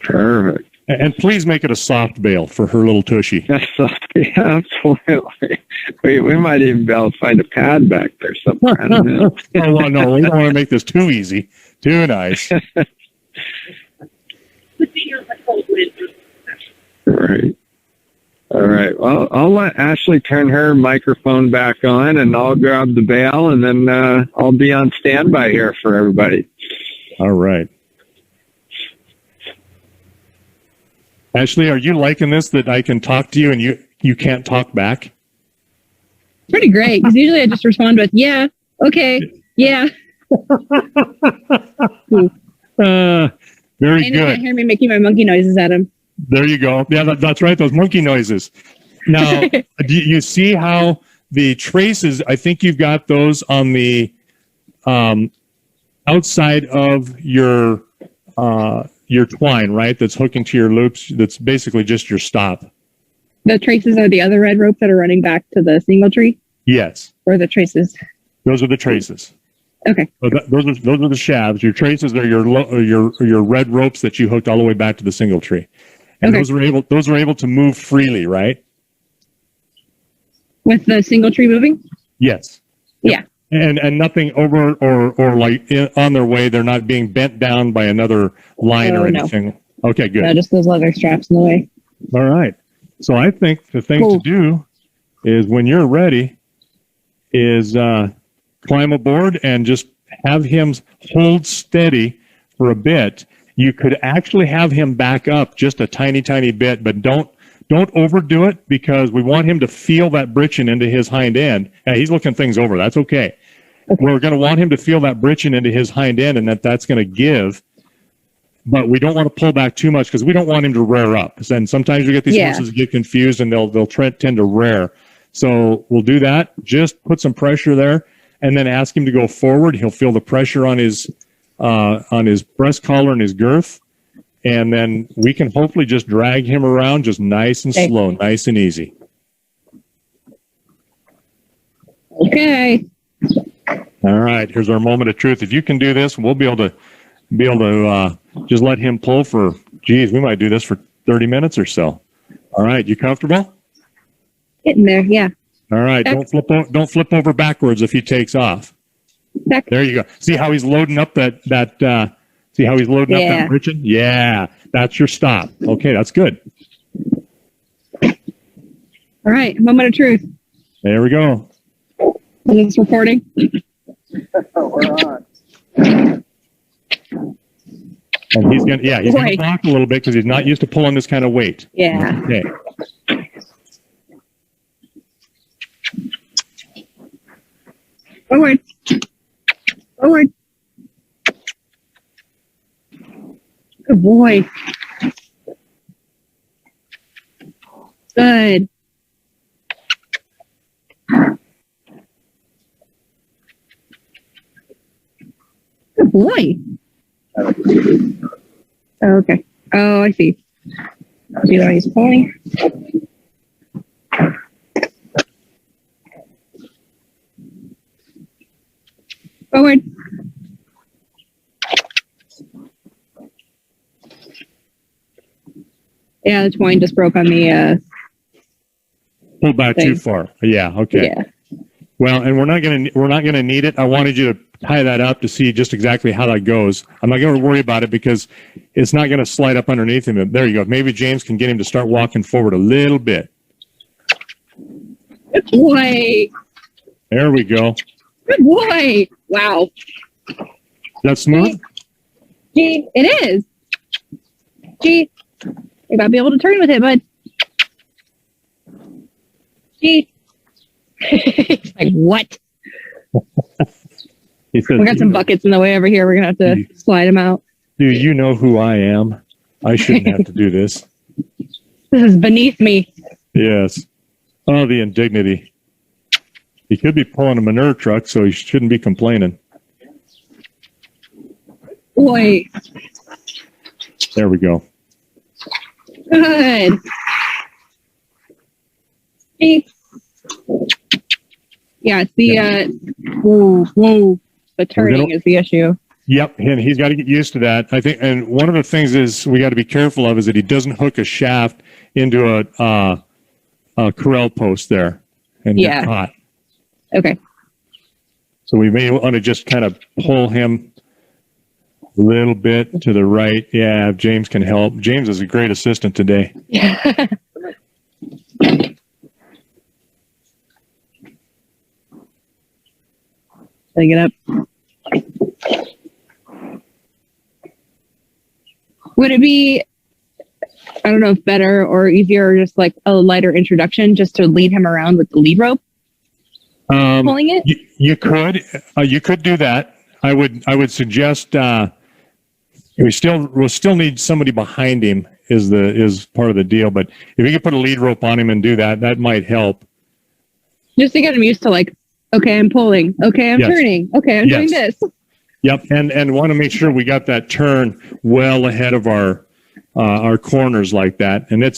Perfect.
And please make it a soft bale for her little tushy.
Yeah, absolutely. We might even be able to find a pad back there somewhere. I don't know.
Oh, well, no, we don't want to make this too easy, too nice.
Right. All right. Well, I'll let Ashley turn her microphone back on, and I'll grab the bale, and then I'll be on standby here for everybody.
All right. Ashley, are you liking this, that I can talk to you and you can't talk back?
Pretty great, because usually I just respond with, yeah, okay, yeah.
Very good.
You hear me making my monkey noises at him.
There you go. Yeah, that's right, those monkey noises. Now, do you see how the traces, I think you've got those on the outside of your twine, right? That's hooking to your loops. That's basically just your stop.
The traces are the other red ropes that are running back to the single tree?
Yes.
Or the traces?
Those are the traces.
Okay.
So those are the shavs. Your traces are your red ropes that you hooked all the way back to the single tree. And okay. those are able to move freely, right?
With the single tree moving?
Yes.
Yeah.
And nothing over or like on their way. They're not being bent down by another line or anything. No. Okay, good.
No, just those leather straps in the way.
All right. So I think the thing to do is, when you're ready, is climb aboard and just have him hold steady for a bit. You could actually have him back up just a tiny, tiny bit, but don't overdo it, because we want him to feel that britchin into his hind end. He's looking things over. That's okay. We're going to want him to feel that britchin into his hind end, and that's going to give. But we don't want to pull back too much, because we don't want him to rear up. And sometimes we get these horses get confused, and they'll tend to rear. So we'll do that. Just put some pressure there, and then ask him to go forward. He'll feel the pressure on his breast collar and his girth. And then we can hopefully just drag him around just nice and slow, nice and easy.
Okay.
All right. Here's our moment of truth. If you can do this, we'll be able to just let him pull for, we might do this for 30 minutes or so. All right. You comfortable?
Getting there. Yeah.
All right. Don't flip over backwards if he takes off.
Back.
There you go. See how he's loading up that see how he's loading up that bridging? Yeah. That's your stop. Okay, that's good.
All right. Moment of truth.
There we go.
Is this recording?
We're on.
And he's gonna block a little bit because he's not used to pulling this kind of weight.
Yeah.
Okay.
Forward. Forward. Good boy. Good. Good boy. Oh, okay. Oh, I see. See how he's pulling? Forward. Yeah, the twine just broke on the
Pull back too far. Yeah, okay.
Yeah.
Well, and we're not gonna need it. I wanted you to tie that up to see just exactly how that goes. I'm not gonna worry about it because it's not gonna slide up underneath him. There you go. Maybe James can get him to start walking forward a little bit.
Good boy.
There we go.
Good boy. Wow.
That's smooth?
G, it is. G, you gotta be able to turn with it, bud. G. He's like, what?
He says,
We got some buckets in the way over here. We're gonna have to slide them out.
Do you know who I am? I shouldn't have to do this.
This is beneath me.
Yes. Oh, the indignity. He could be pulling a manure truck, so he shouldn't be complaining.
Boy.
There we go.
Good. G. Yeah, it's the whoa. The turning is the issue.
Yep, and he's got to get used to that. I think, and one of the things is we got to be careful of is that he doesn't hook a shaft into a corral post there and get caught.
Okay.
So we may want to just kind of pull him a little bit to the right. Yeah, if James can help. James is a great assistant today.
Yeah. Take it up. Would it be, I don't know if better or easier, or just like a lighter introduction just to lead him around with the lead rope? Pulling it?
You could do that. I would suggest we'll still need somebody behind him is part of the deal. But if you could put a lead rope on him and do that, that might help. Just
to get him used to like, okay, I'm pulling. Okay, I'm turning. Okay, I'm doing this.
Yep, and want to make sure we got that turn well ahead of our corners like that. And I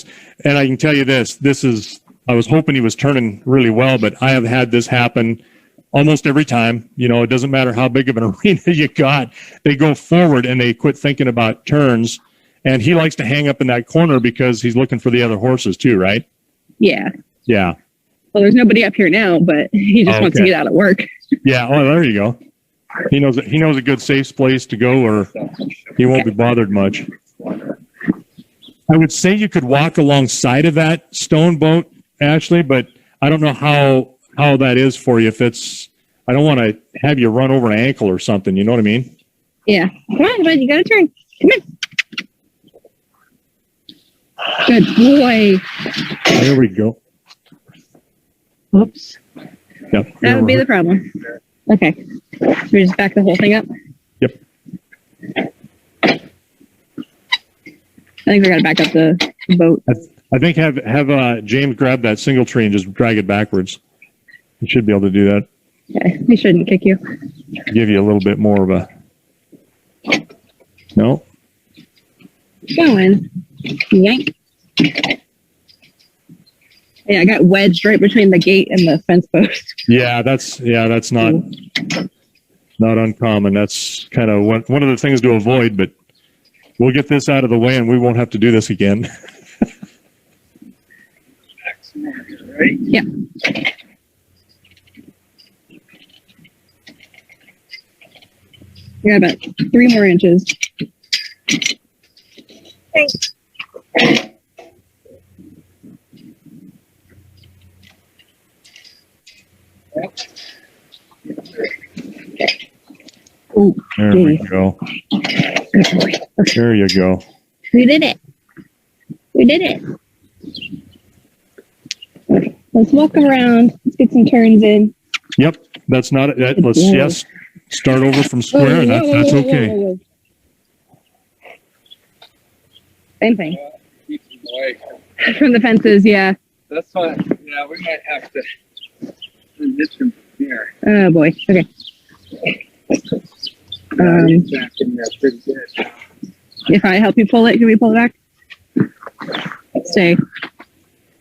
can tell you this is, I was hoping he was turning really well, but I have had this happen almost every time. You know, it doesn't matter how big of an arena you got. They go forward and they quit thinking about turns. And he likes to hang up in that corner because he's looking for the other horses too, right?
Yeah.
Yeah.
Well, there's nobody up here now, but he just wants to get out of work.
Yeah. Oh, there you go. He knows a good safe place to go, or he won't be bothered much. I would say you could walk alongside of that stone boat, Ashley, but I don't know how that is for you. I don't want to have you run over an ankle or something. You know what I mean?
Yeah. Come on, bud. You got to turn. Come in. Good boy.
There we go.
Oops.
Yep.
That would be the problem. Okay. Should we just back the whole thing up?
Yep.
I think we got to back up the boat.
I think have James grab that single tree and just drag it backwards. You should be able to do that.
Okay. He shouldn't kick you.
Give you a little bit more of a... No?
Going. Yank. Yeah, I got wedged right between the gate and the fence post.
Yeah, that's not uncommon. That's kind of one of the things to avoid, but we'll get this out of the way and we won't have to do this again.
Yeah. got about 3 more inches.
Thanks.
Ooh,
There we go. There you go.
we did it. We did it. Let's walk around. Let's get some turns in.
Yep, that's not it. Let's start over from square. That's okay.
Whoa. Same thing. From the fences, yeah.
That's fine. Yeah, we might have to hit him here.
Oh boy. Okay.
Back in there pretty good.
If I help you pull it, can we pull it back? Stay.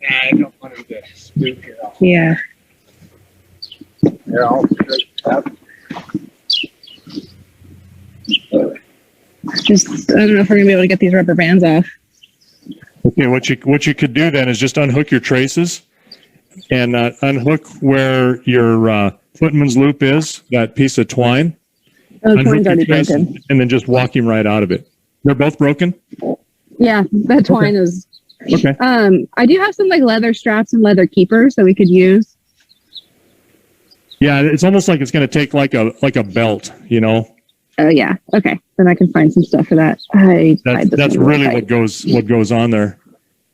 I don't want him to spook it off.
Yeah.
They're all up.
Just, I don't know if we're gonna be able to get these rubber bands off.
Okay, what you could do then is just unhook your traces and unhook where your footman's loop is, that piece of twine.
Oh, the
Unhook
twine's
your
already
traces,
broken.
and then just walk him right out of it. They're both broken?
Yeah, that twine is.
Okay.
I do have some like leather straps and leather keepers that we could use.
Yeah, it's almost like it's going to take like a belt, you know.
Oh yeah. Okay. Then I can find some stuff for that.
That's really what goes on there.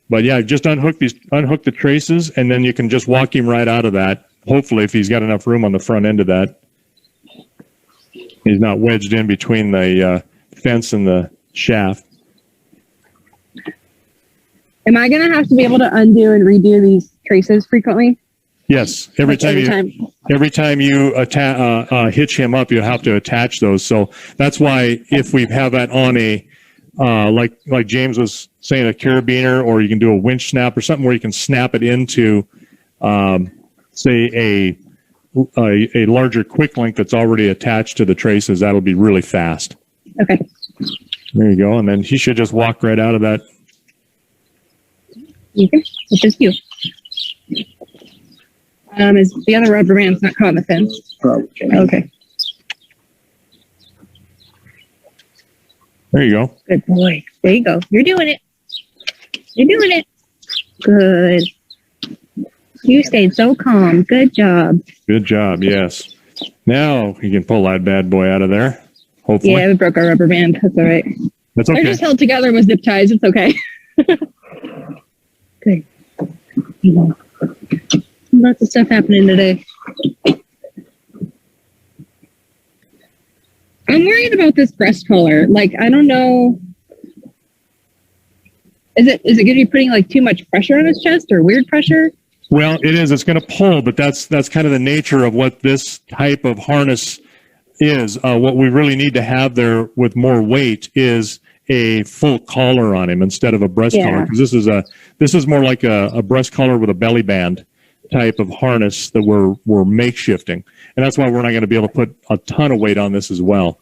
But yeah, just unhook the traces, and then you can just walk him right out of that. Hopefully, if he's got enough room on the front end of that, he's not wedged in between the fence and the shaft.
Am I gonna have to be able to undo and redo these traces frequently?
Yes, every time you hitch him up, you have to attach those. So that's why if we have that on a like James was saying, a carabiner, or you can do a winch snap or something where you can snap it into say a larger quick link that's already attached to the traces. That'll be really fast.
Okay.
There you go, and then he should just walk right out of that.
Okay. It's just you. Is the other rubber band's not caught in the fence? Okay.
There you go.
Good boy. There you go. You're doing it. You're doing it. Good. You stayed so calm. Good job.
Good job. Yes. Now you can pull that bad boy out of there. Hopefully.
Yeah, we broke our rubber band. That's all right.
That's
They're
okay.
just held together with zip ties. It's okay. Good. Lots of stuff happening today. I'm worried about this breast collar. Like, I don't know. Is it going to be putting like too much pressure on his chest or weird pressure?
Well, it is. It's going to pull, but that's kind of the nature of what this type of harness is. What we really need to have there with more weight is a full collar on him instead of a breast collar, because this is more like a breast collar with a belly band type of harness that we're makeshifting, and that's why we're not going to be able to put a ton of weight on this as well.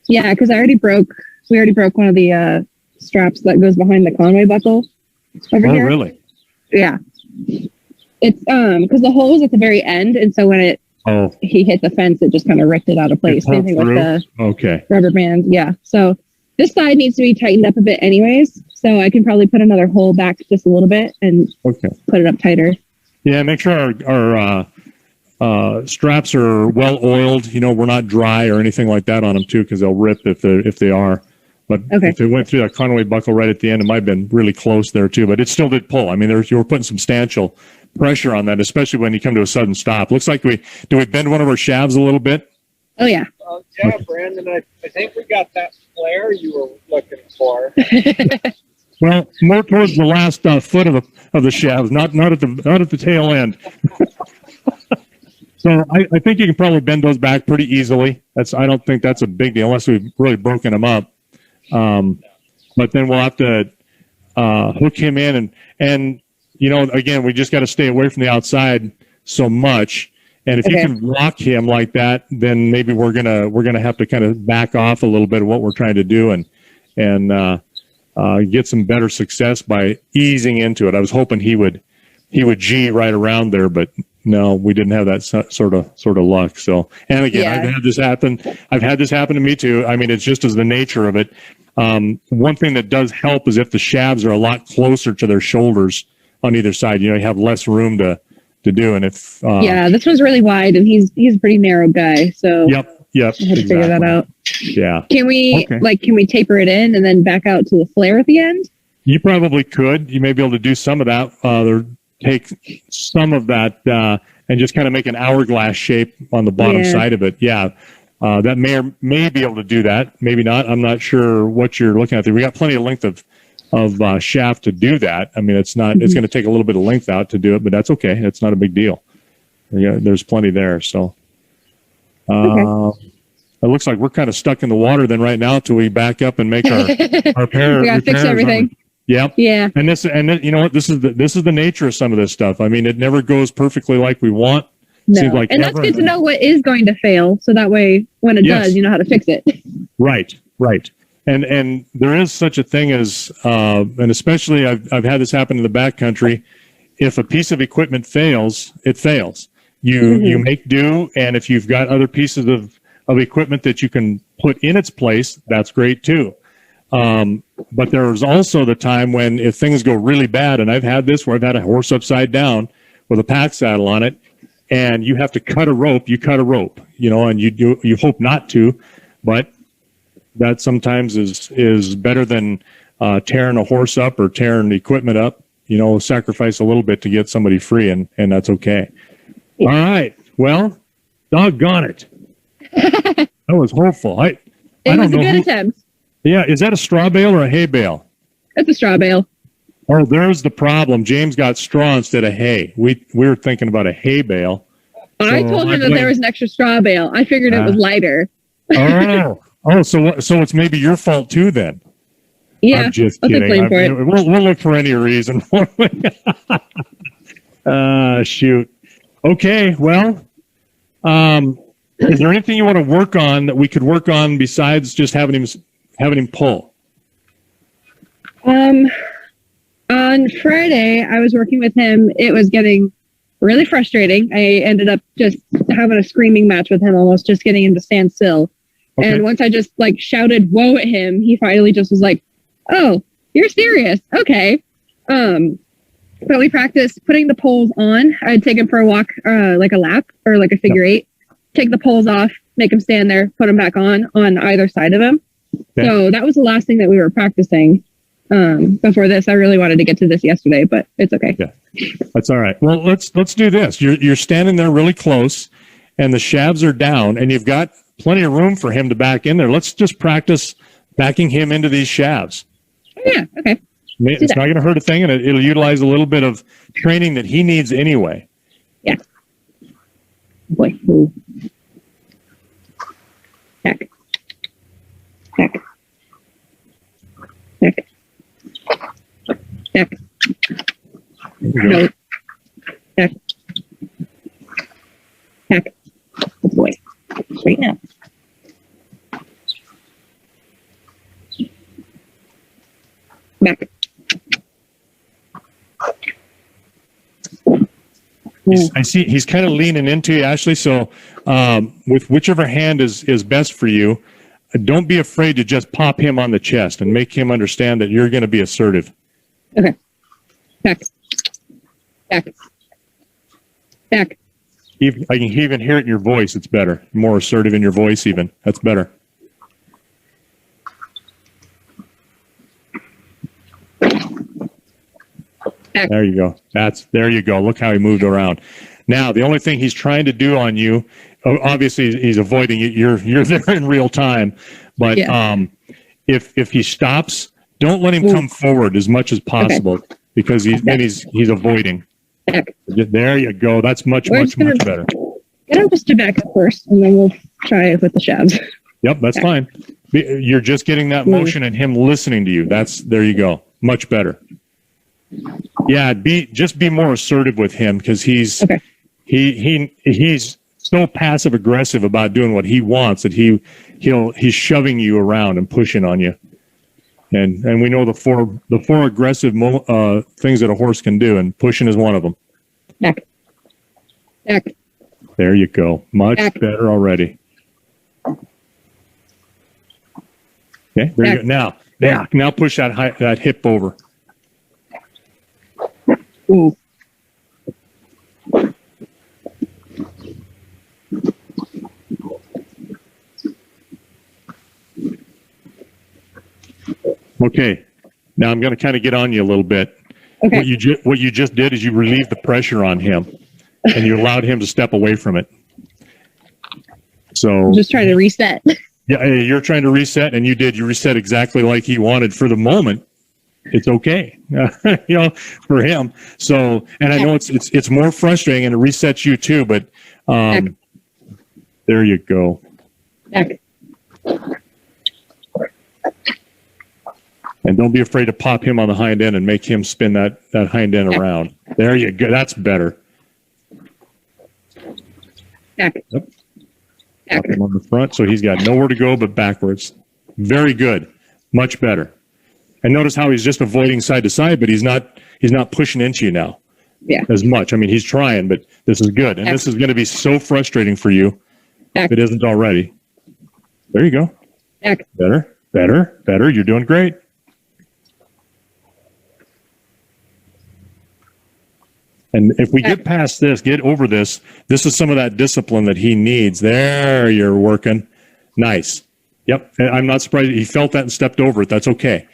Yeah, because we already broke one of the straps that goes behind the Conway buckle over here.
Oh, really?
Yeah. It's because the hole was at the very end, and so when he hit the fence, it just kind of ripped it out of place. Same thing with the rubber band. Yeah. So this side needs to be tightened up a bit anyways. So I can probably put another hole back just a little bit and put it up tighter.
Yeah, make sure our straps are well oiled. You know, we're not dry or anything like that on them too, because they'll rip if they are. But if it went through that Conway buckle right at the end, it might have been really close there too. But it still did pull. I mean, you were putting substantial pressure on that, especially when you come to a sudden stop. Looks like we bend one of our shafts a little bit?
Oh yeah.
Yeah, Brandon, I think we got that flare you were looking for.
Well, more towards the last foot of the shaft, not at the tail end. So I think you can probably bend those back pretty easily. I don't think that's a big deal unless we've really broken them up. But then we'll have to hook him in, and you know, again, we just got to stay away from the outside so much. And if you can lock him like that, then maybe we're gonna have to kind of back off a little bit of what we're trying to do and get some better success by easing into it. I was hoping he would G right around there, but no, we didn't have that sort of luck. So, and again,
Yeah.
I've had this happen to me too. I mean, it's just as the nature of it. One thing that does help is if the shafts are a lot closer to their shoulders on either side, you have less room to do. And if
yeah, this one's really wide, and he's a pretty narrow guy. So
yep,
I had to figure that out.
Yeah.
Can we taper it in and then back out to the flare at the end?
You probably could. You may be able to do some of that. Or take some of that and just kind of make an hourglass shape on the bottom side of it. Yeah. That may be able to do that. Maybe not. I'm not sure what you're looking at there. We got plenty of length of shaft to do that. I mean, it's not. It's going to take a little bit of length out to do it, but that's okay. It's not a big deal. Yeah, there's plenty there. So, it looks like we're kind of stuck in the water then right now till we back up and make our pair.
We gotta fix everything.
Yep.
Yeah.
And you know what? This is the nature of some of this stuff. I mean, it never goes perfectly like we want.
No.
Seems like
and that's good to know what is going to fail, so that way when it does, you know how to fix it.
Right. And there is such a thing as, and especially I've had this happen in the backcountry. If a piece of equipment fails, it fails. You make do, and if you've got other pieces of equipment that you can put in its place, that's great too. But there's also the time when if things go really bad, and I've had this where I've had a horse upside down with a pack saddle on it, and you have to cut a rope. You cut a rope, and you hope not to, but that sometimes is better than tearing a horse up or tearing the equipment up. Sacrifice a little bit to get somebody free, and that's okay. All right. Well, doggone it. That was hopeful. I don't know.
It was a good attempt.
Yeah, is that a straw bale or a hay bale?
It's a straw bale.
Oh, there's the problem. James got straw instead of hay. We were thinking about a hay bale.
I told him that there was an extra straw bale. I figured it was lighter.
So it's maybe your fault too then.
Yeah,
I'm just
I'll
kidding.
take blame for it.
We'll look for any reason. Shoot. Okay, well, is there anything you want to work on that we could work on besides just having him pull?
On Friday, I was working with him. It was getting really frustrating. I ended up just having a screaming match with him, almost just getting him to stand still. Okay. And once I just shouted "whoa" at him, he finally just was like, "Oh, you're serious? Okay." But we practiced putting the poles on. I'd take him for a walk, like a lap or like a figure eight. Take the poles off, make him stand there, put him back on either side of him. Okay. So that was the last thing that we were practicing. Before this, I really wanted to get to this yesterday, but it's okay.
Yeah, that's all right. Well, let's do this. You're standing there really close, and the shafts are down, and you've got plenty of room for him to back in there. Let's just practice backing him into these shafts.
Yeah. Okay.
It's not going to hurt a thing, and it'll utilize a little bit of training that he needs anyway.
Yeah. Boy. Ooh. Back. Back. Back. Back. No. Back. Back. Good boy. Right now. Back.
I see he's kind of leaning into you, Ashley. So with whichever hand is best for you, don't be afraid to just pop him on the chest and make him understand that you're going to be assertive.
Okay. Back. Back. Back.
I can even hear it in your voice. It's better. More assertive in your voice even. That's better.
Back.
There you go. There you go. Look how he moved around. Now, the only thing he's trying to do on you, obviously he's avoiding it. You're there in real time. But if he stops, don't let him come forward as much as possible because he's avoiding.
Back.
There you go. That's much better.
Get him just to back up first, and then we'll try it with the shafts.
Yep, that's fine. You're just getting that motion and him listening to you. There you go. Much better. Yeah, be more assertive with him because he's so passive aggressive about doing what he wants that he's shoving you around and pushing on you. And we know the four aggressive things that a horse can do, and pushing is one of them.
Back. Back.
There you go. Much
Back.
better already. Okay, there you go. Now push that hip over.
Ooh.
Okay, now I'm going to kind of get on you a little bit.
Okay.
What you just did is you relieved the pressure on him, and you allowed him to step away from it. So
Just trying to reset.
yeah, you're trying to reset, and you did. You reset exactly like he wanted for the moment. It's okay, for him. So, and I know it's more frustrating, and it resets you too. But there you go.
Back.
And don't be afraid to pop him on the hind end and make him spin that hind end around. There you go. That's better.
Back.
Yep. Pop him on the front, so he's got nowhere to go but backwards. Very good. Much better. And notice how he's just avoiding side to side, but he's not pushing into you now as much. I mean, he's trying, but this is good. And this is going to be so frustrating for you if it isn't already. There you go.
Back.
Better. You're doing great. And if we get past this, get over this, this is some of that discipline that he needs. There, you're working. Nice. Yep. I'm not surprised he felt that and stepped over it. That's okay.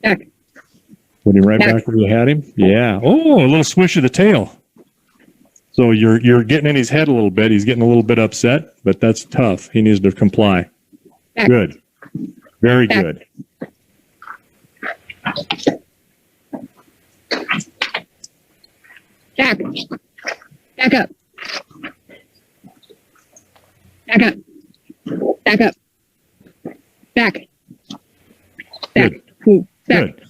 Back.
Put him right back where you had him. Yeah. Oh, a little swish of the tail. So you're getting in his head a little bit. He's getting a little bit upset, but that's tough. He needs to comply.
Back.
Good. Very good.
Back. Back up. Back up. Back up. Back. Back.
Good.
Ooh, back.
Good.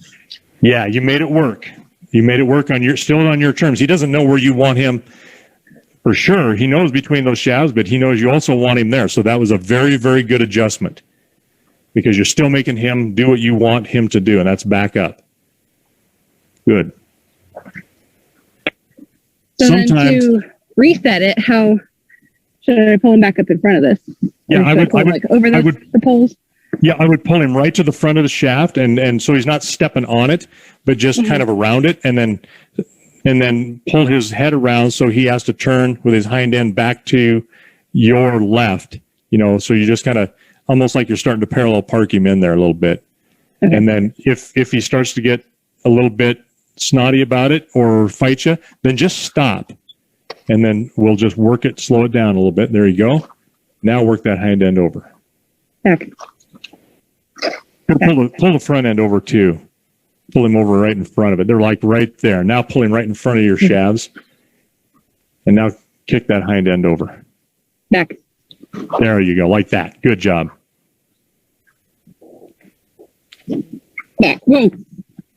Yeah, you made it work. You made it work still on your terms. He doesn't know where you want him for sure. He knows between those shafts, but he knows you also want him there. So that was a very, very good adjustment because you're still making him do what you want him to do, and that's back up. Good.
So then to reset it, how should I pull him back up in front of this?
Yeah, I would
like over the poles.
Yeah, I would pull him right to the front of the shaft, and so he's not stepping on it, but just kind of around it, and then pull his head around so he has to turn with his hind end back to your left. So you just kind of almost like you're starting to parallel park him in there a little bit, and then if he starts to get a little bit snotty about it or fight you, then just stop, and then we'll just work it, slow it down a little bit. There you go. Now work that hind end over.
Back.
Pull the front end over too. Pull him over right in front of it. They're like right there. Now pull him right in front of your shafts, and now kick that hind end over.
Back.
There you go, like that. Good job.
Back. Whoa.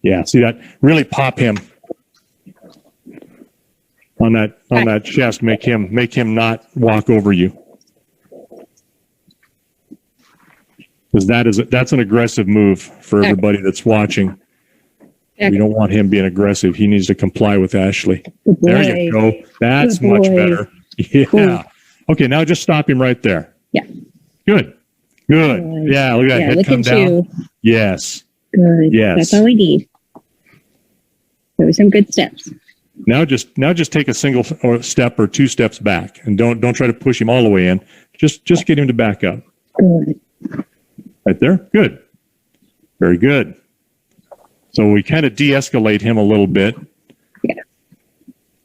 Yeah, see that? Really pop him on that chest. Make him not walk over you. Because that's an aggressive move for everybody that's watching. We don't want him being aggressive. He needs to comply with Ashley. There you go. That's much better. Yeah. Cool. Okay, now just stop him right there.
Yeah.
Good. Yeah, look at that. Head come down. Yes.
Good.
Yes.
That's all we need. Those are some good steps.
Now just take a single step or two steps back, and don't try to push him all the way in. Just get him to back up.
Good.
Right there. Good. Very good. So we kind of de-escalate him a little bit.
Yeah.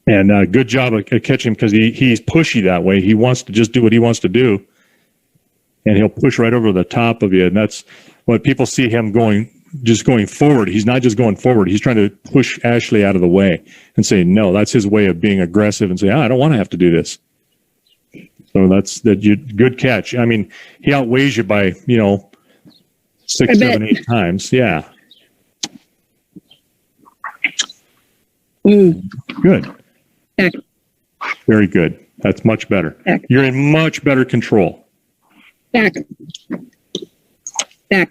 And good job of catching him because he's pushy that way. He wants to just do what he wants to do, and he'll push right over the top of you. And that's what people see him going forward. He's not just going forward. He's trying to push Ashley out of the way and say, no, that's his way of being aggressive and say, I don't want to have to do this. So good catch. I mean, he outweighs you by, 6, 7, 8 times. Yeah. Good.
Back.
Very good. That's much better.
Back.
You're in much better control.
Back.
Now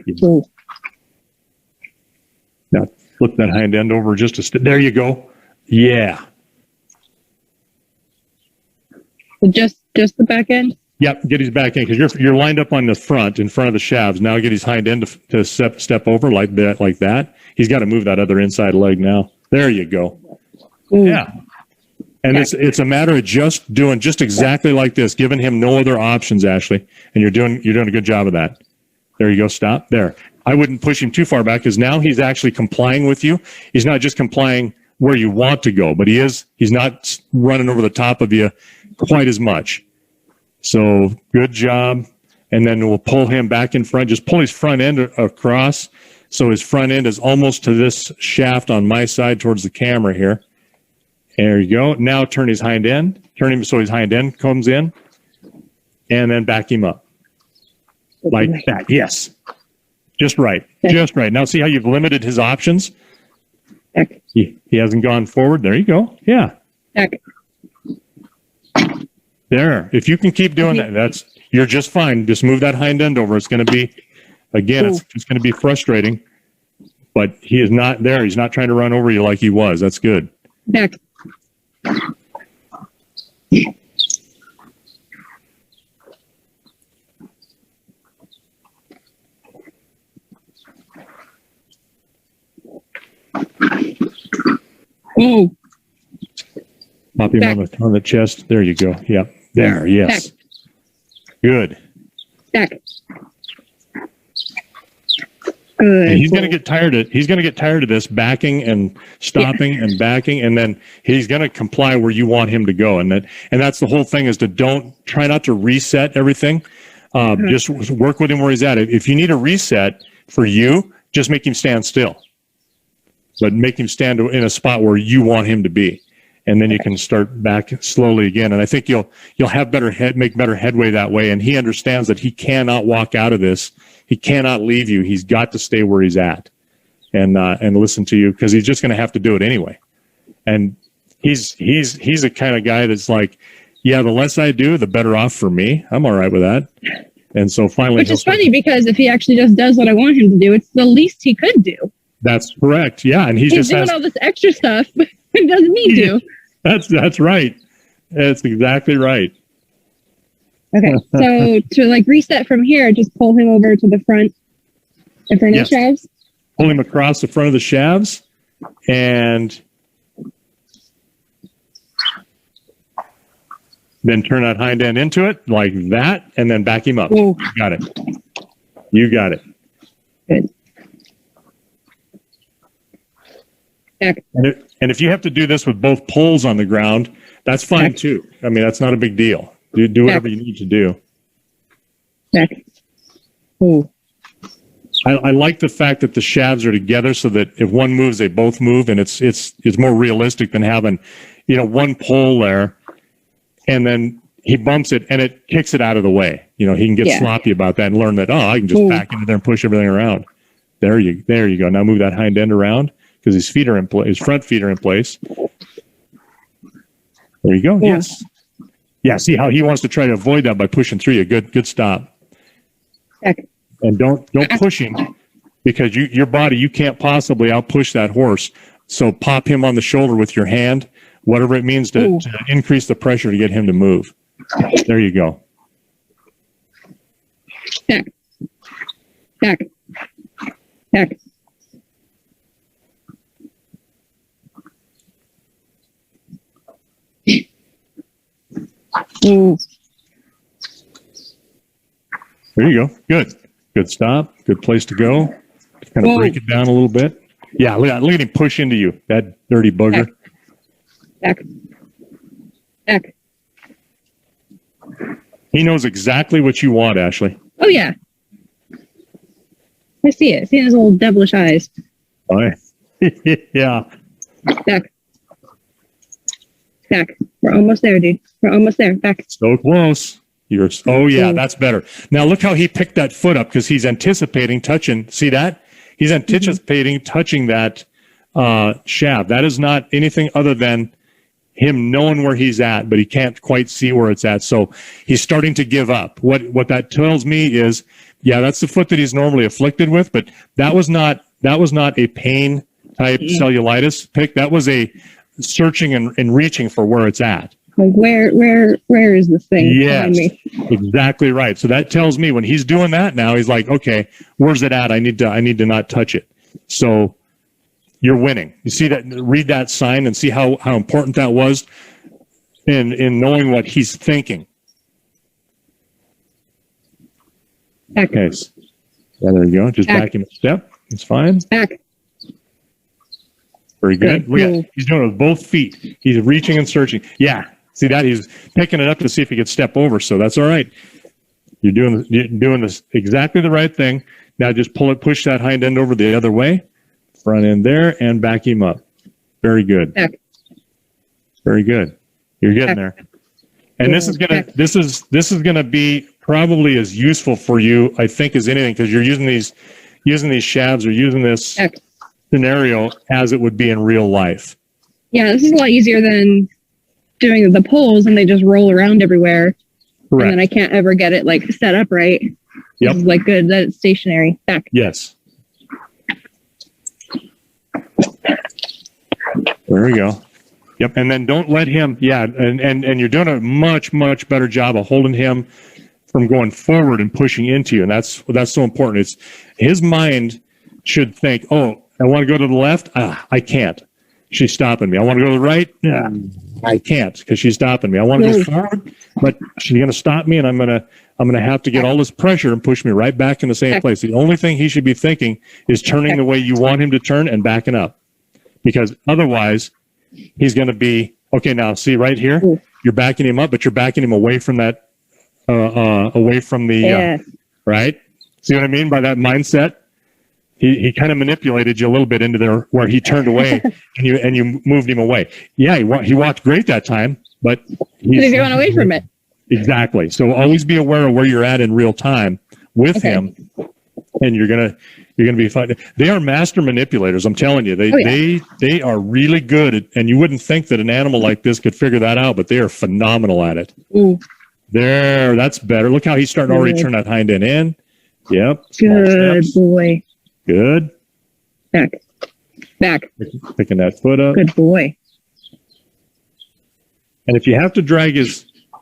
flip that hind end over just there you go. Yeah.
Just the back end?
Yep, get his back end, because you're lined up on the front, in front of the shafts. Now get his hind end to step over like that. He's got to move that other inside leg now. There you go.
Ooh.
Yeah. And it's a matter of just doing just exactly like this, giving him no other options, Ashley. And you're doing a good job of that. There you go. Stop there. I wouldn't push him too far back, because now he's actually complying with you. He's not just complying where you want to go, but he's not running over the top of you quite as much. So good job. And then we'll pull him back in front. Just pull his front end across, so his front end is almost to this shaft on my side towards the camera here. There you go. Now turn his hind end. Turn him so his hind end comes in, and then back him up. Like that. Yes. Just right. Just right. Now see how you've limited his options? He hasn't gone forward. There you go. Yeah. There. If you can keep doing that, you're just fine. Just move that hind end over. It's going to be, again, it's just going to be frustrating. But he is not there. He's not trying to run over you like he was. That's good.
Back. Oh.
Pop him on the chest. There you go. Yep. There. Yes.
Back.
Good.
Back. Good.
And he's going to get tired of this backing and stopping and backing, and then he's going to comply where you want him to go. And that's the whole thing, is to try not to reset everything. Just work with him where he's at. If you need a reset for you, just make him stand still, but make him stand in a spot where you want him to be. And then you can start back slowly again. And I think you'll have make better headway that way. And he understands that he cannot walk out of this. He cannot leave you. He's got to stay where he's at and listen to you, because he's just going to have to do it anyway. And he's the kind of guy that's like, yeah, the less I do, the better off for me. I'm all right with that. And so finally,
which is funny, because if he actually just does what I want him to do, it's the least he could do.
That's correct. Yeah. And he's just
doing all this extra stuff. It doesn't need to.
That's right. That's exactly right.
Okay, so to reset from here, just pull him over to the front of the shafts.
Pull him across the front of the shafts, and then turn that hind end into it like that, and then back him up.
Ooh.
You got it. You got it.
Good. Back.
And if you have to do this with both poles on the ground, that's fine too. I mean, that's not a big deal. Do whatever you need to do.
Back. Ooh.
I like the fact that the shafts are together, so that if one moves, they both move, and it's more realistic than having, one pole there, and then he bumps it and it kicks it out of the way. He can get sloppy about that and learn that, I can just back into there and push everything around. There you go. Now move that hind end around, because his feet are in place. His front feet are in place. There you go.
Yeah.
Yes. Yeah. See how he wants to try to avoid that by pushing through you. Good stop.
Back.
And don't push him, because your body, you can't possibly outpush that horse. So pop him on the shoulder with your hand, whatever it means to increase the pressure to get him to move. There you go.
Back. Back. Back. Ooh.
There you go. Good stop. Good place to go. Kind of break it down a little bit. Yeah, look at him push into you, that dirty booger.
Back. Back.
He knows exactly what you want, Ashley.
Oh, yeah. I see it. See his little devilish eyes.
Oh, yeah.
Back. Back. We're almost there, dude. We're almost there. Back.
So close. That's better. Now look how he picked that foot up, because he's anticipating touching. See that? He's anticipating touching that shaft. That is not anything other than him knowing where he's at, but he can't quite see where it's at. So he's starting to give up. What that tells me is, that's the foot that he's normally afflicted with, but that was not a pain type cellulitis pick. That was a searching and reaching for where it's at.
Like where is this thing behind
Yes,
me?
exactly right. So that tells me when he's doing that now, he's like, okay, where's it at? I need to not touch it. So you're winning. You see that? Read that sign and see how important that was in knowing what he's thinking.
Back.
Okay. Yeah, there you go. Just back him a step. It's fine.
Back.
Very good.
Good.
He's doing it with both feet. He's reaching and searching. Yeah. See that? He's picking it up to see if he could step over. So that's all right. You're doing this exactly the right thing. Now just push that hind end over the other way. Front end there and back him up. Very good.
Back.
Very good. You're getting there. And this is gonna be probably as useful for you, I think, as anything, because you're using these shabs or using this scenario as it would be in real life.
Yeah, this is a lot easier than doing the poles and they just roll around everywhere.
Correct.
And then I can't ever get it like set up right.
Yep.
This is like good that it's stationary. Back.
Yes. There we go. Yep. And then don't let him, and you're doing a much, much better job of holding him from going forward and pushing into you. And that's so important. It's his mind should think, oh, I want to go to the left. I can't. She's stopping me. I want to go to the right. I can't because she's stopping me. I want to go forward, but she's going to stop me, and I'm going to have to get all this pressure and push me right back in the same place. The only thing he should be thinking is turning the way you want him to turn and backing up, because otherwise he's going to be okay. Now see right here, you're backing him up, but you're backing him away from that, away from the right. See what I mean by that mindset? He kind of manipulated you a little bit into there where he turned away and you moved him away. Yeah, he walked great that time, but
he's going away from it.
Exactly. So always be aware of where you're at in real time with him, and you're gonna be fine. They are master manipulators. I'm telling you, they are really good at, and you wouldn't think that an animal like this could figure that out, but they are phenomenal at it.
Ooh.
There, that's better. Look how he's starting to already turn that hind end in. Yep.
Good boy.
Good.
Back.
Picking that foot up.
Good boy.
And if you have to drag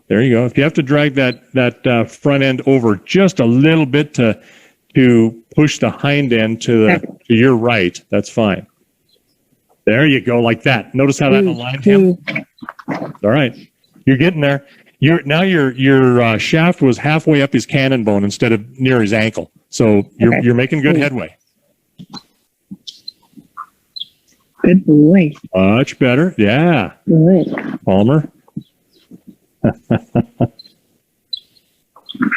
there you go. If you have to drag that front end over just a little bit to push the hind end to your right, that's fine. There you go, like that. Notice how that aligned him. All right, you're getting there. Your shaft was halfway up his cannon bone instead of near his ankle, so you're making good headway.
Good boy.
Much better. Yeah.
Good.
Palmer.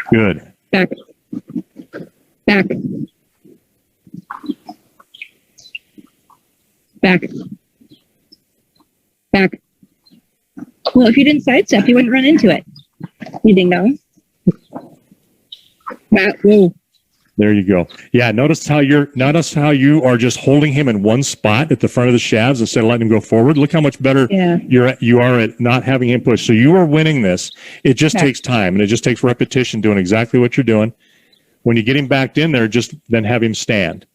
Good.
Back. Back. Back. Back. Well, if you didn't sidestep, you wouldn't run into it. You ding dong. Back. Whoa.
There you go. Yeah, notice how you are just holding him in one spot at the front of the shafts instead of letting him go forward. Look how much better you are at not having him push. So you are winning this. It just takes time, and it just takes repetition doing exactly what you're doing. When you get him backed in there, just then have him stand.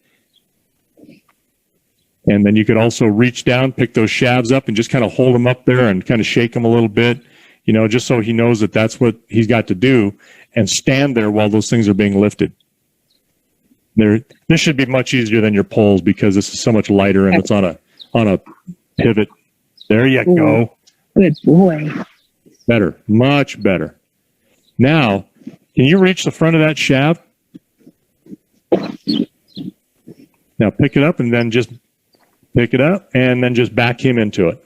And then you could also reach down, pick those shafts up, and just kind of hold him up there and kind of shake him a little bit, just so he knows that that's what he's got to do, and stand there while those things are being lifted. This should be much easier than your poles because this is so much lighter and it's on a pivot. There you go.
Good boy.
Better, much better. Now, can you reach the front of that shaft? Now pick it up and then just pick it up and then just back him into it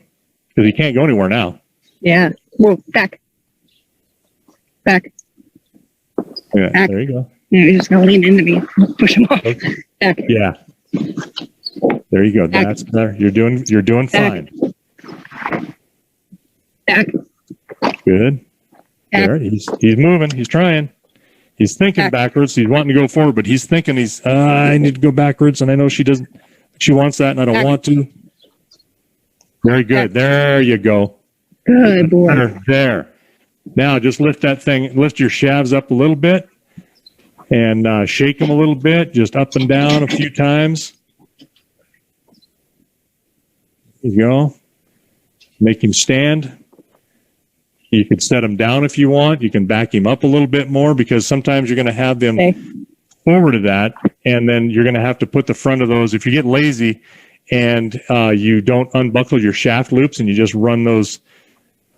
because he can't go anywhere now.
Yeah. Well, back.
Yeah,
Back.
There you go.
Yeah, he's just gonna lean into me, push him off. Back.
Yeah. There you go.
Back.
That's better. You're doing fine.
Back.
Good.
Back.
There. He's moving. He's trying. He's thinking backwards. He's wanting to go forward, but he's thinking I need to go backwards, and I know she doesn't. She wants that, and I don't want to. Very good. There you go.
Good boy.
There. Now just lift your shafts up a little bit. And shake him a little bit, just up and down a few times. There you go. Make him stand. You can set him down if you want. You can back him up a little bit more, because sometimes you're going to have them forward of that, and then you're going to have to put the front of those. If you get lazy and you don't unbuckle your shaft loops and you just run those,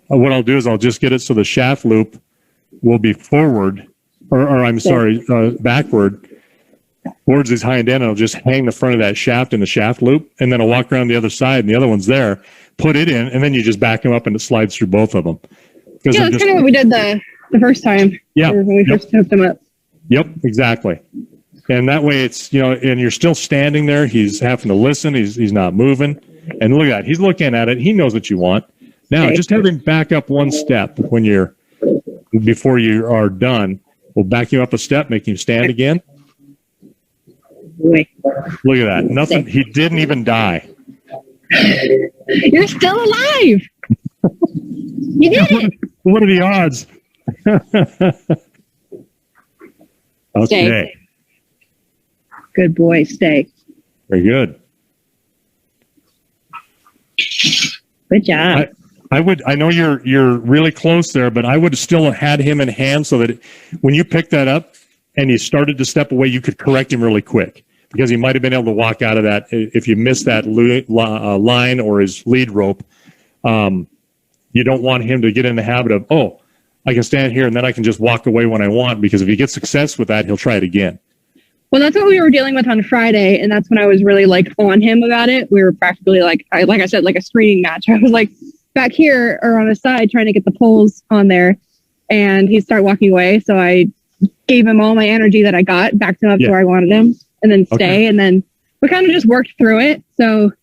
what I'll do is I'll just get it so the shaft loop will be forward, or I'm sorry, backward towards his hind end, and I'll just hang the front of that shaft in the shaft loop, and then I'll walk around the other side and the other one's there, put it in, and then you just back him up and it slides through both of them.
Yeah, that's kind of what we did the first time.
Yeah.
When we first hooked him up.
Yep, exactly. And that way it's, and you're still standing there. He's having to listen. He's not moving. And look at that. He's looking at it. He knows what you want. Now, just have him back up one step before you are done. We'll back you up a step, make him stand again.
Wait.
Look at that. Nothing. He didn't even die.
You're still alive. You did it.
What are the odds? Okay.
Stay. Good boy. Stay.
Very good.
Good job.
I know you're really close there, but I would have still had him in hand so that when you picked that up and you started to step away, you could correct him really quick, because he might have been able to walk out of that if you missed that line or his lead rope. You don't want him to get in the habit of, I can stand here and then I can just walk away when I want, because if he gets success with that, he'll try it again.
Well, that's what we were dealing with on Friday, and that's when I was really on him about it. We were practically like I said, like a screening match. I was back here or on the side trying to get the poles on there, and he started walking away. So I gave him all my energy that I got, backed him up to where I wanted him, and then stay, and then we kind of just worked through it. So,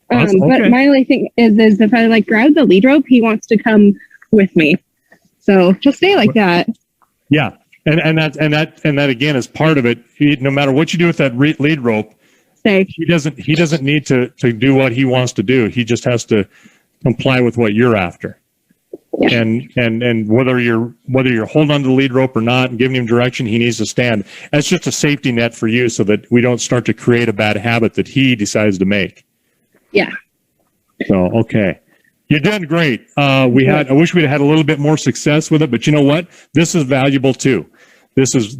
but my only thing is if I grab the lead rope, he wants to come with me. So just stay like that.
Yeah. And that again is part of it. No matter what you do with that lead rope, he doesn't need to do what he wants to do. He just has to comply with what you're after. Yeah. And whether you're holding on to the lead rope or not and giving him direction, he needs to stand. That's just a safety net for you, so that we don't start to create a bad habit that he decides to make. Yeah. So okay. You're doing great. I wish we'd had a little bit more success with it, but you know what? This is valuable too. This is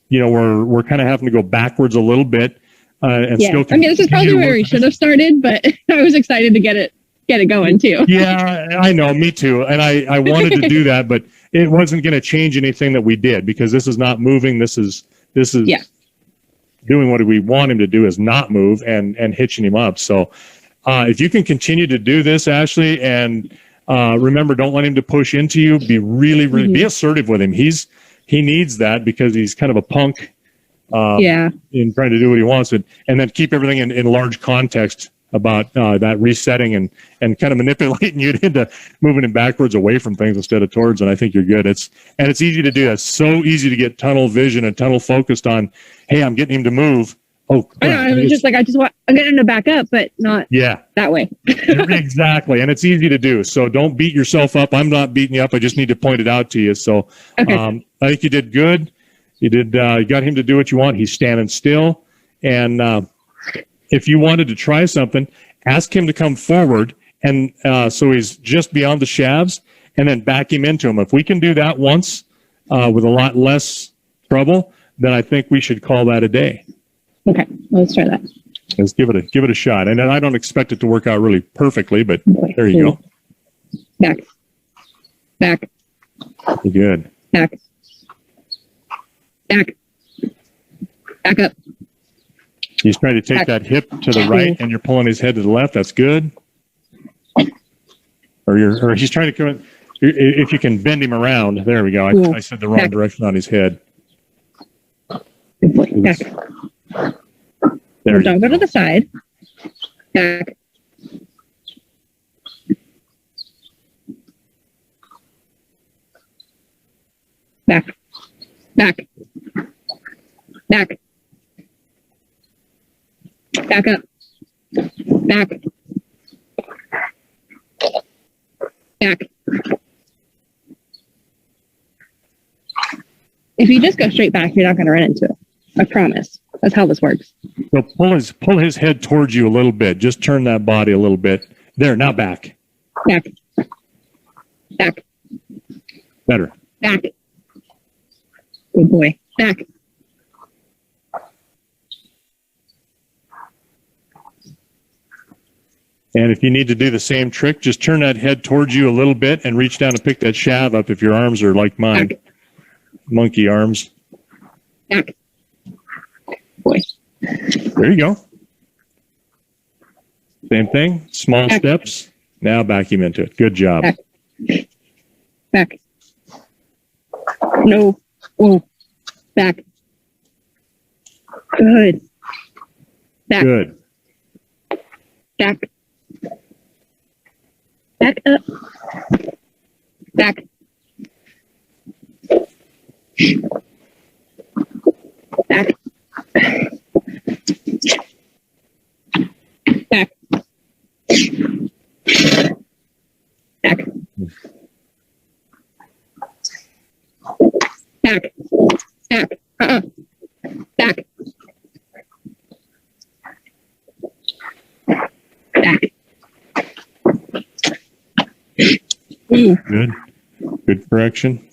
we're kind of having to go backwards a little bit. Still
this is probably where we should have started, but I was excited to get it going too.
Yeah, I know, me too. And I wanted to do that, but it wasn't going to change anything that we did, because this is not moving. This is doing what we want him to do, is not move and hitching him up. So if you can continue to do this, Ashley, and remember, don't let him to push into you. Be really, really be assertive with him. He needs that, because he's kind of a punk in trying to do what he wants. And then keep everything in large context about that resetting and kind of manipulating you into moving him backwards away from things instead of towards. And I think you're good. It's easy to do. It's so easy to get tunnel vision and tunnel focused on, hey, I'm getting him to move. Oh,
I know. I'm just I'm getting him to back up, but not that way.
Exactly. And it's easy to do. So don't beat yourself up. I'm not beating you up. I just need to point it out to you. So I think you did good. You got him to do what you want. He's standing still. And if you wanted to try something, ask him to come forward. And so he's just beyond the shafts, and then back him into him. If we can do that once with a lot less trouble, then I think we should call that a day.
Okay, let's try that.
Let's give it a shot. And I don't expect it to work out really perfectly, but there you go.
Back.
You're good.
Back up.
He's trying to take that hip to the right, and you're pulling his head to the left. That's good. Or he's trying to come in. If you can bend him around, there we go. I said the wrong direction on his head.
Good boy. Back. Don't go to the side. Back. Back. Back. Back. Back up. Back. Back. If you just go straight back, you're not going to run into it. I promise. That's how this works.
So pull his head towards you a little bit. Just turn that body a little bit. There, now back.
Back. Back.
Better.
Back. Good boy. Back.
And if you need to do the same trick, just turn that head towards you a little bit and reach down and pick that shaft up if your arms are like mine.
Back.
Monkey arms.
Back. Boy.
There you go. Same thing. Small
Back.
steps. Now back him into it. Good job.
Back. Back. No. Whoa. Back. Good. Back.
Good.
Back. Back up. Back. Back. Back. Back. Back. Back. Back. Back. Ooh.
Good. Good correction.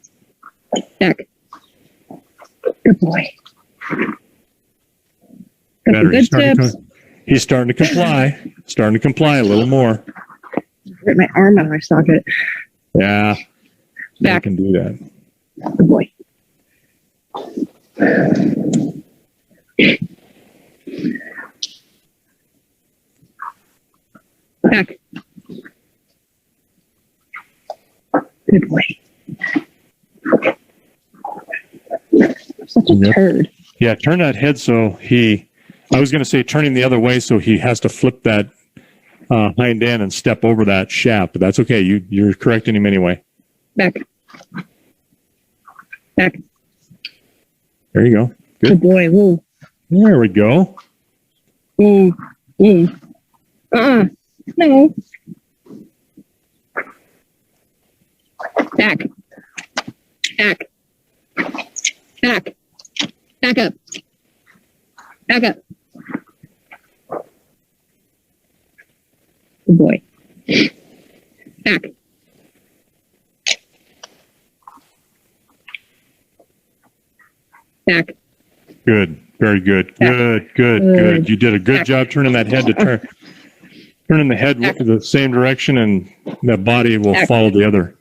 Back. Good boy. Got
Better.
some good tips.
He's starting to comply. Starting to comply a little more.
Get my arm out of my socket.
Yeah. I
Back.
can do that.
Good boy. Back. Good boy. Such a
Yep.
turd.
Yeah, turn that head so I was going to say turn him the other way so he has to flip that hind end and step over that shaft, but that's okay. You're correcting him anyway.
Back. Back.
There you go. Good.
Good boy. Whoa.
There we go.
Whoa. Whoa. No. Back. Back. Back. Back up. Back up. Good boy. Back. Back.
Good. Very good. Good. Good. Good. You did a good job turning that head to turning the head
Back.
the same direction, and the body will
Back.
follow the other.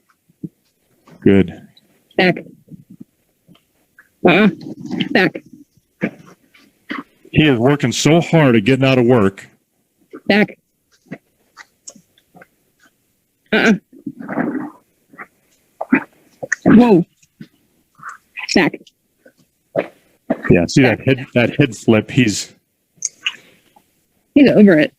Good.
Back. Back.
He is working so hard at getting out of work.
Back. Whoa. Back.
Yeah. See that head flip. He's
over it.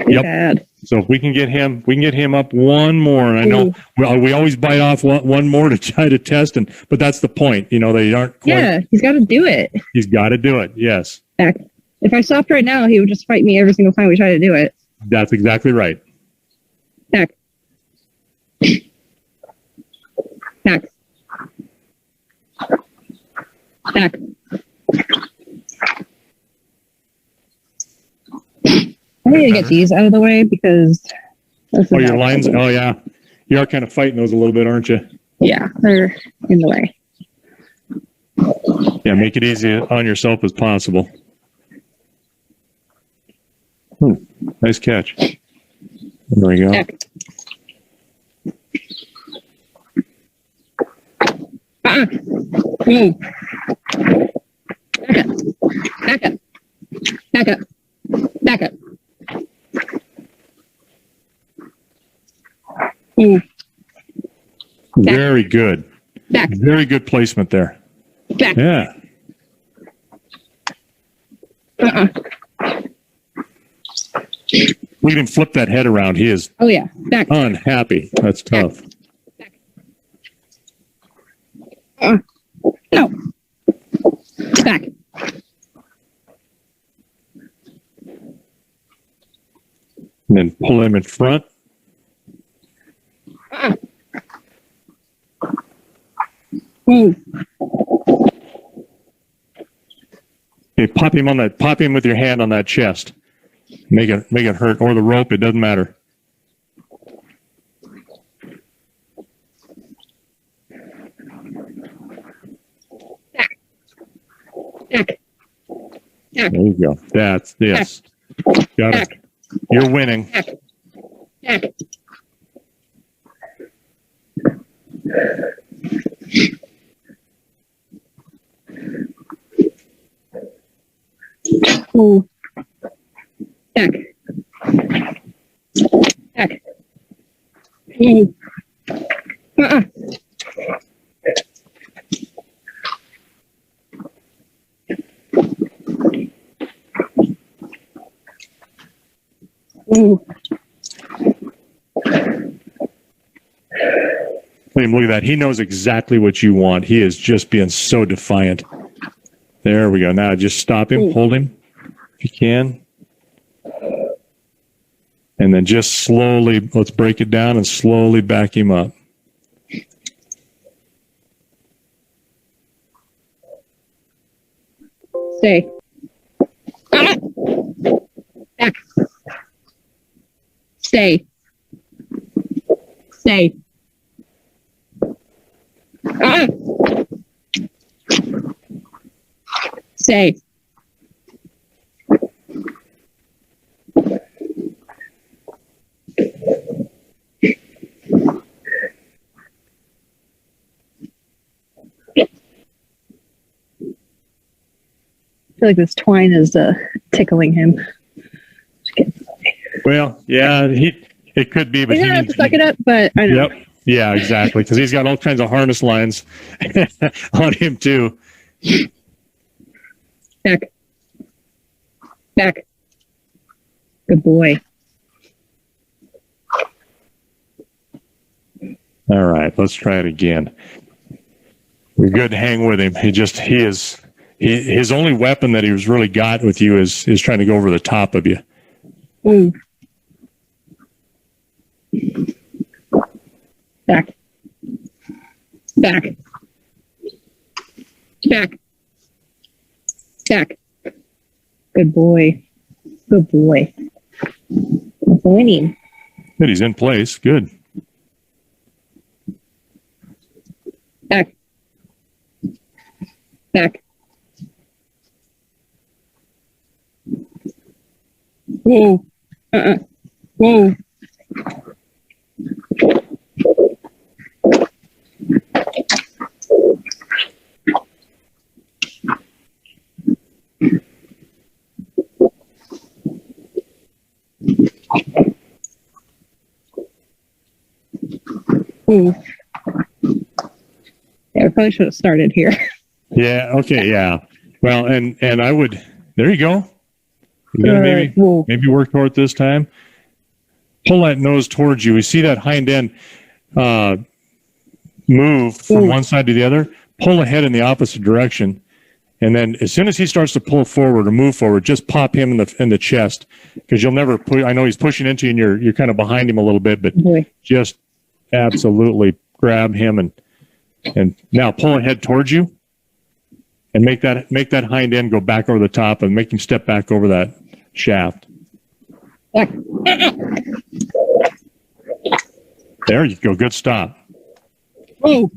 Yep.
Bad.
So if we can get him up one more. And I know we always bite off one more to try to test, but that's the point. You know, they aren't quite.
Yeah, he's got to do it.
He's got to do it. Yes.
Back. If I stopped right now, he would just fight me every single time we try to do it.
That's exactly right.
Back. Back. Back. I need to get these out of the way because.
Oh, your lines. Oh, yeah. You are kind of fighting those a little bit, aren't you?
Yeah, they're in the way.
Yeah, make it easy on yourself as possible. Nice catch. There we go.
Back. Whoa. Back up. Back up. Back up. Ooh.
Very good.
Back.
Very good placement there.
Back.
Yeah. We can flip that head around. He is
Oh, yeah. Back.
unhappy. That's tough.
No. Back.
And then pull him in front.
Ooh.
Okay, pop him with your hand on that chest. Make it hurt, or the rope, it doesn't matter.
Back.
There you go. That's this. Got it.
Back.
You're winning.
Back. Back. Ooh. Back. Back. Ooh. Uh-uh. Ooh.
Liam, look at that. He knows exactly what you want. He is just being so defiant. There we go. Now just stop him.
Ooh.
Hold him if you can. And then just slowly, let's break it down and slowly back him up.
Stay. Ah! Back. Stay. Stay. Ah! Stay. I feel like this twine is tickling him.
Well, yeah, it could be, but
He's gonna have to suck it up, but I know.
Yep. Yeah, exactly. Because he's got all kinds of harness lines on him too.
Back. Back. Good boy.
All right, let's try it again. We're good to hang with him. His only weapon that he's really got with you is trying to go over the top of you.
Ooh. Back. Back. Back. Back. Good boy. Good boy. That's winning.
Good, he's in place. Good.
Back. Back. Whoa. Whoa. Ooh. Yeah, we probably should have started here.
Yeah. Okay. Yeah. Well, and I would. There you go. You gotta maybe work toward it this time. Pull that nose towards you. We see that hind end move from one side to the other. Pull ahead in the opposite direction, and then as soon as he starts to pull forward or move forward, just pop him in the chest, because you'll never push. I know he's pushing into you, and you're kind of behind him a little bit, but just absolutely grab him and now pull ahead towards you, and make that hind end go back over the top, and make him step back over that shaft. There you go. Good stop.
Oh.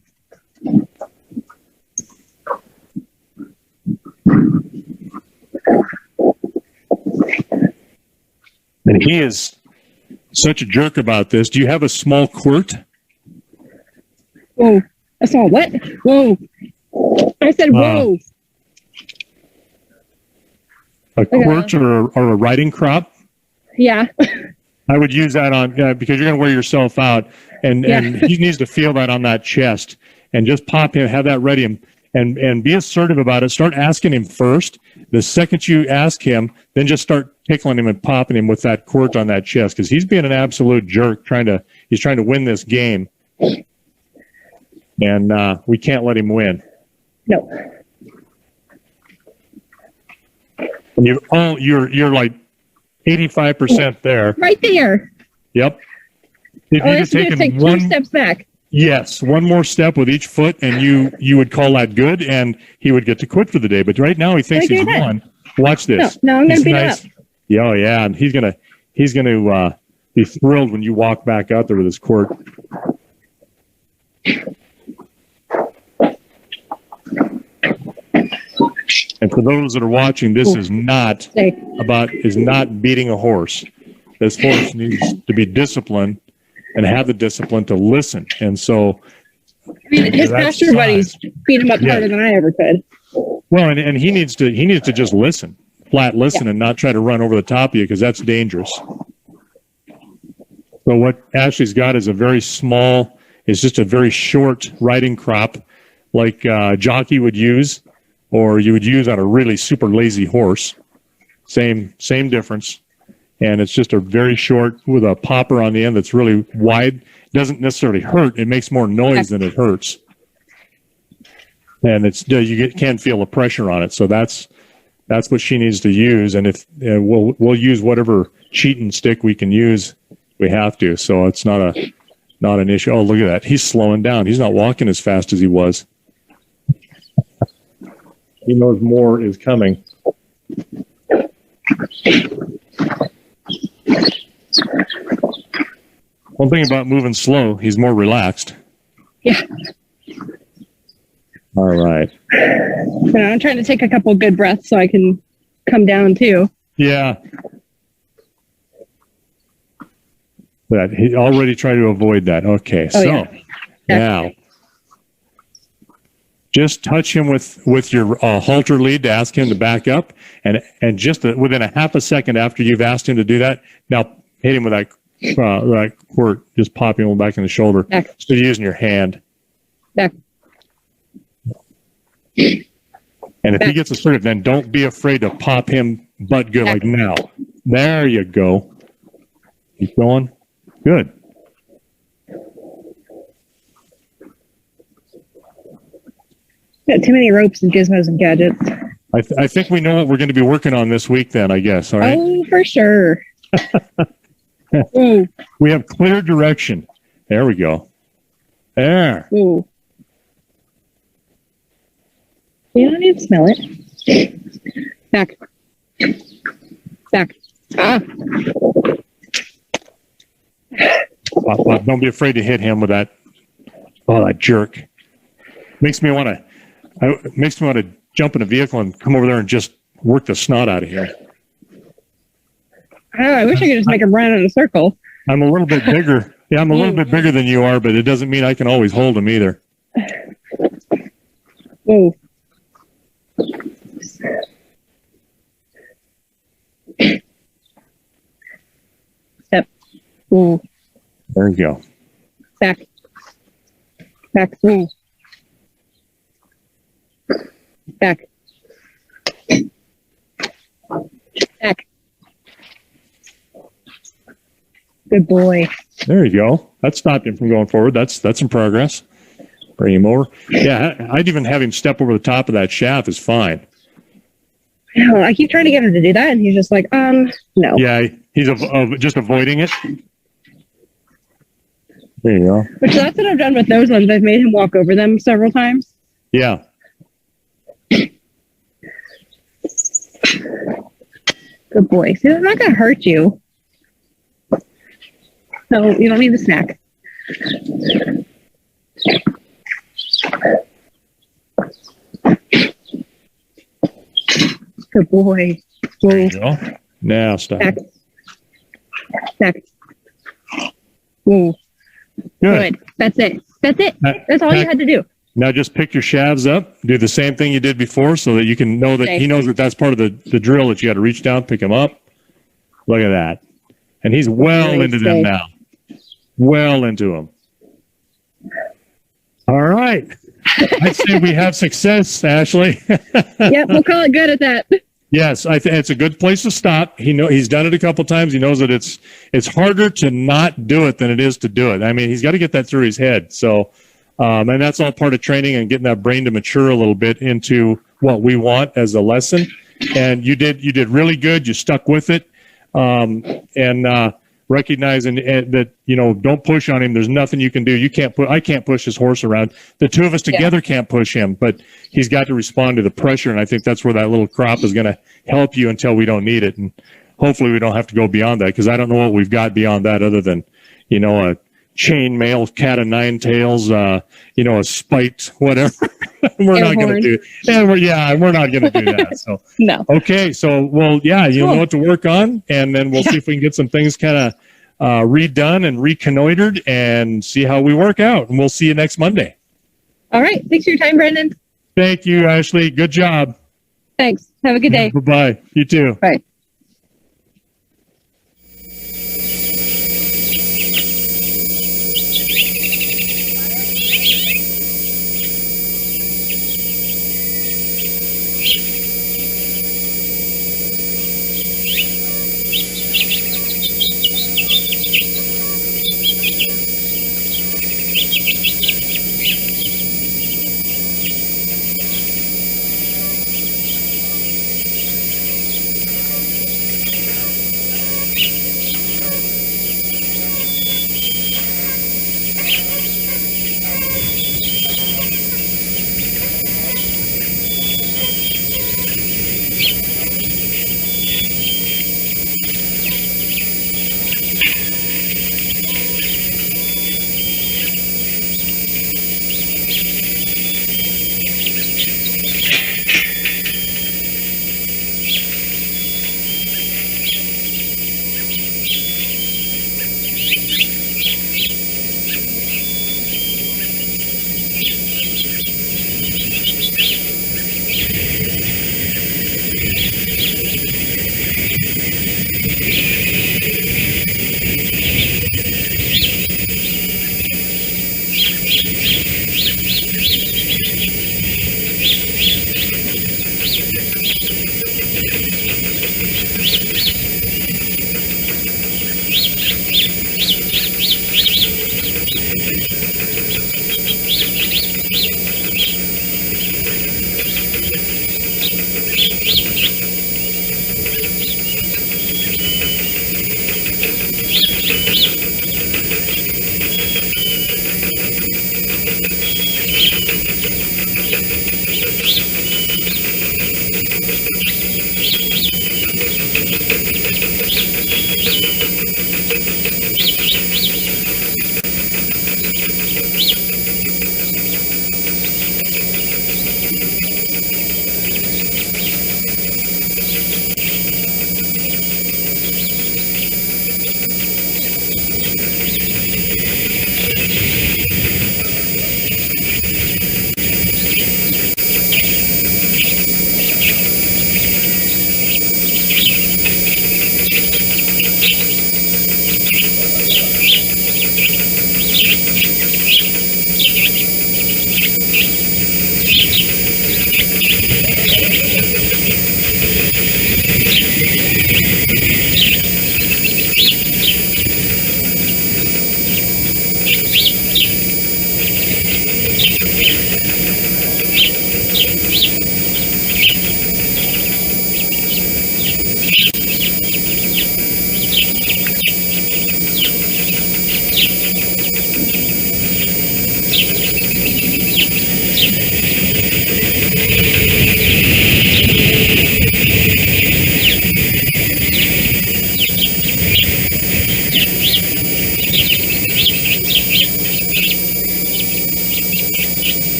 And he is such a jerk about this. Do you have a small quirt?
Whoa. I saw what? Whoa. I said whoa.
A quirt or a riding crop?
Yeah.
I would use that on because you're going to wear yourself out, and he needs to feel that on that chest, and just pop him, have that ready, and be assertive about it. Start asking him first. The second you ask him, then just start tickling him and popping him with that quirt on that chest, because he's being an absolute jerk. He's trying to win this game, and we can't let him win.
No.
And you're like 85% there.
Right there.
Yep. If you just
take 2 steps back.
Yes, one more step with each foot, and you would call that good, and he would get to quit for the day. But right now he thinks he's won. Watch this.
No, I'm gonna beat him up.
Yeah, oh yeah, and he's gonna be thrilled when you walk back out there with his quirt. And for For those that are watching, this is not beating a horse. This horse needs to be disciplined and have the discipline to listen. And so,
I mean, his pasture buddies beat him up harder than I ever could.
Well, and he needs to just listen, flat listen, and not try to run over the top of you, because that's dangerous. So what Ashley's got is just a very short riding crop, like a jockey would use, or you would use on a really super lazy horse. Same difference. And it's just a very short with a popper on the end that's really wide. It doesn't necessarily hurt. It makes more noise than it hurts. And can feel the pressure on it. So that's what she needs to use. And if we'll use whatever cheating stick we can use, we have to. So it's not an issue. Oh, look at that. He's slowing down. He's not walking as fast as he was. He knows more is coming. One thing about moving slow, he's more relaxed.
Yeah.
All right.
I'm trying to take a couple good breaths so I can come down too.
Yeah. But he already tried to avoid that. Okay, now just touch him with your halter lead to ask him to back up, and just within a half a second after you've asked him to do that, now hit him with that quirt, just pop him back in the shoulder. Back. So you're using your hand.
Back.
And if he gets assertive, then don't be afraid to pop him butt good, like now. There you go. Keep going. Good.
Got too many ropes and gizmos and gadgets.
I think we know what we're going to be working on this week then, I guess. All right.
Oh, for sure.
We have clear direction. There we go. There.
Ooh. You don't need to smell it. Back. Back. Ah.
Don't be afraid to hit him with that. Oh, that jerk. Makes me want to jump in a vehicle and come over there and just work the snot out of here.
I wish I could just make him run in a circle.
I'm a little bit bigger. Yeah, I'm a little bit bigger than you are, but it doesn't mean I can always hold him either.
Whoa. Step. Whoa.
There you go.
Back. Back. Whoa. Back. Back. Good boy.
There you go. That stopped him from going forward. That's in progress. Bring him over. Yeah, I'd even have him step over the top of that shaft is fine.
No, I keep trying to get him to do that, and he's just like, no.
Yeah, he's just avoiding it. There you go.
Which that's what I've done with those ones. I've made him walk over them several times.
Yeah.
Good boy. See, they're not going to hurt you. So you don't need the snack. Good boy.
There you go. Now stop.
Back. Back. Whoa. Good. That's it. That's it. That's all you had to do.
Now just pick your shafts up. Do the same thing you did before so that you can know that he knows that that's part of the drill, that you got to reach down, pick him up. Look at that. And he's well into them now. Well into them. All right. I'd say we have success, Ashley.
Yep, we'll call it good at that.
Yes, I think it's a good place to stop. He's done it a couple times. He knows that it's harder to not do it than it is to do it. I mean, he's got to get that through his head. So, and that's all part of training and getting that brain to mature a little bit into what we want as a lesson. And you did really good. You stuck with it, and recognizing that don't push on him. There's nothing you can do. I can't push his horse around. The two of us together can't push him, but he's got to respond to the pressure. And I think that's where that little crop is going to help you until we don't need it. And hopefully we don't have to go beyond that, because I don't know what we've got beyond that other than, a chainmail, cat of nine tails, a spiked whatever. We're
Air
not going to
horn.
do, and we're not going to do that. So
No.
okay, so you know what to work on, and then we'll see if we can get some things kind of redone and reconnoitered, and see how we work out. And we'll see you next Monday.
All right. Thanks for your time, Brandon.
Thank you, Ashley. Good job.
Thanks. Have a good day.
Bye-bye. You too.
Bye.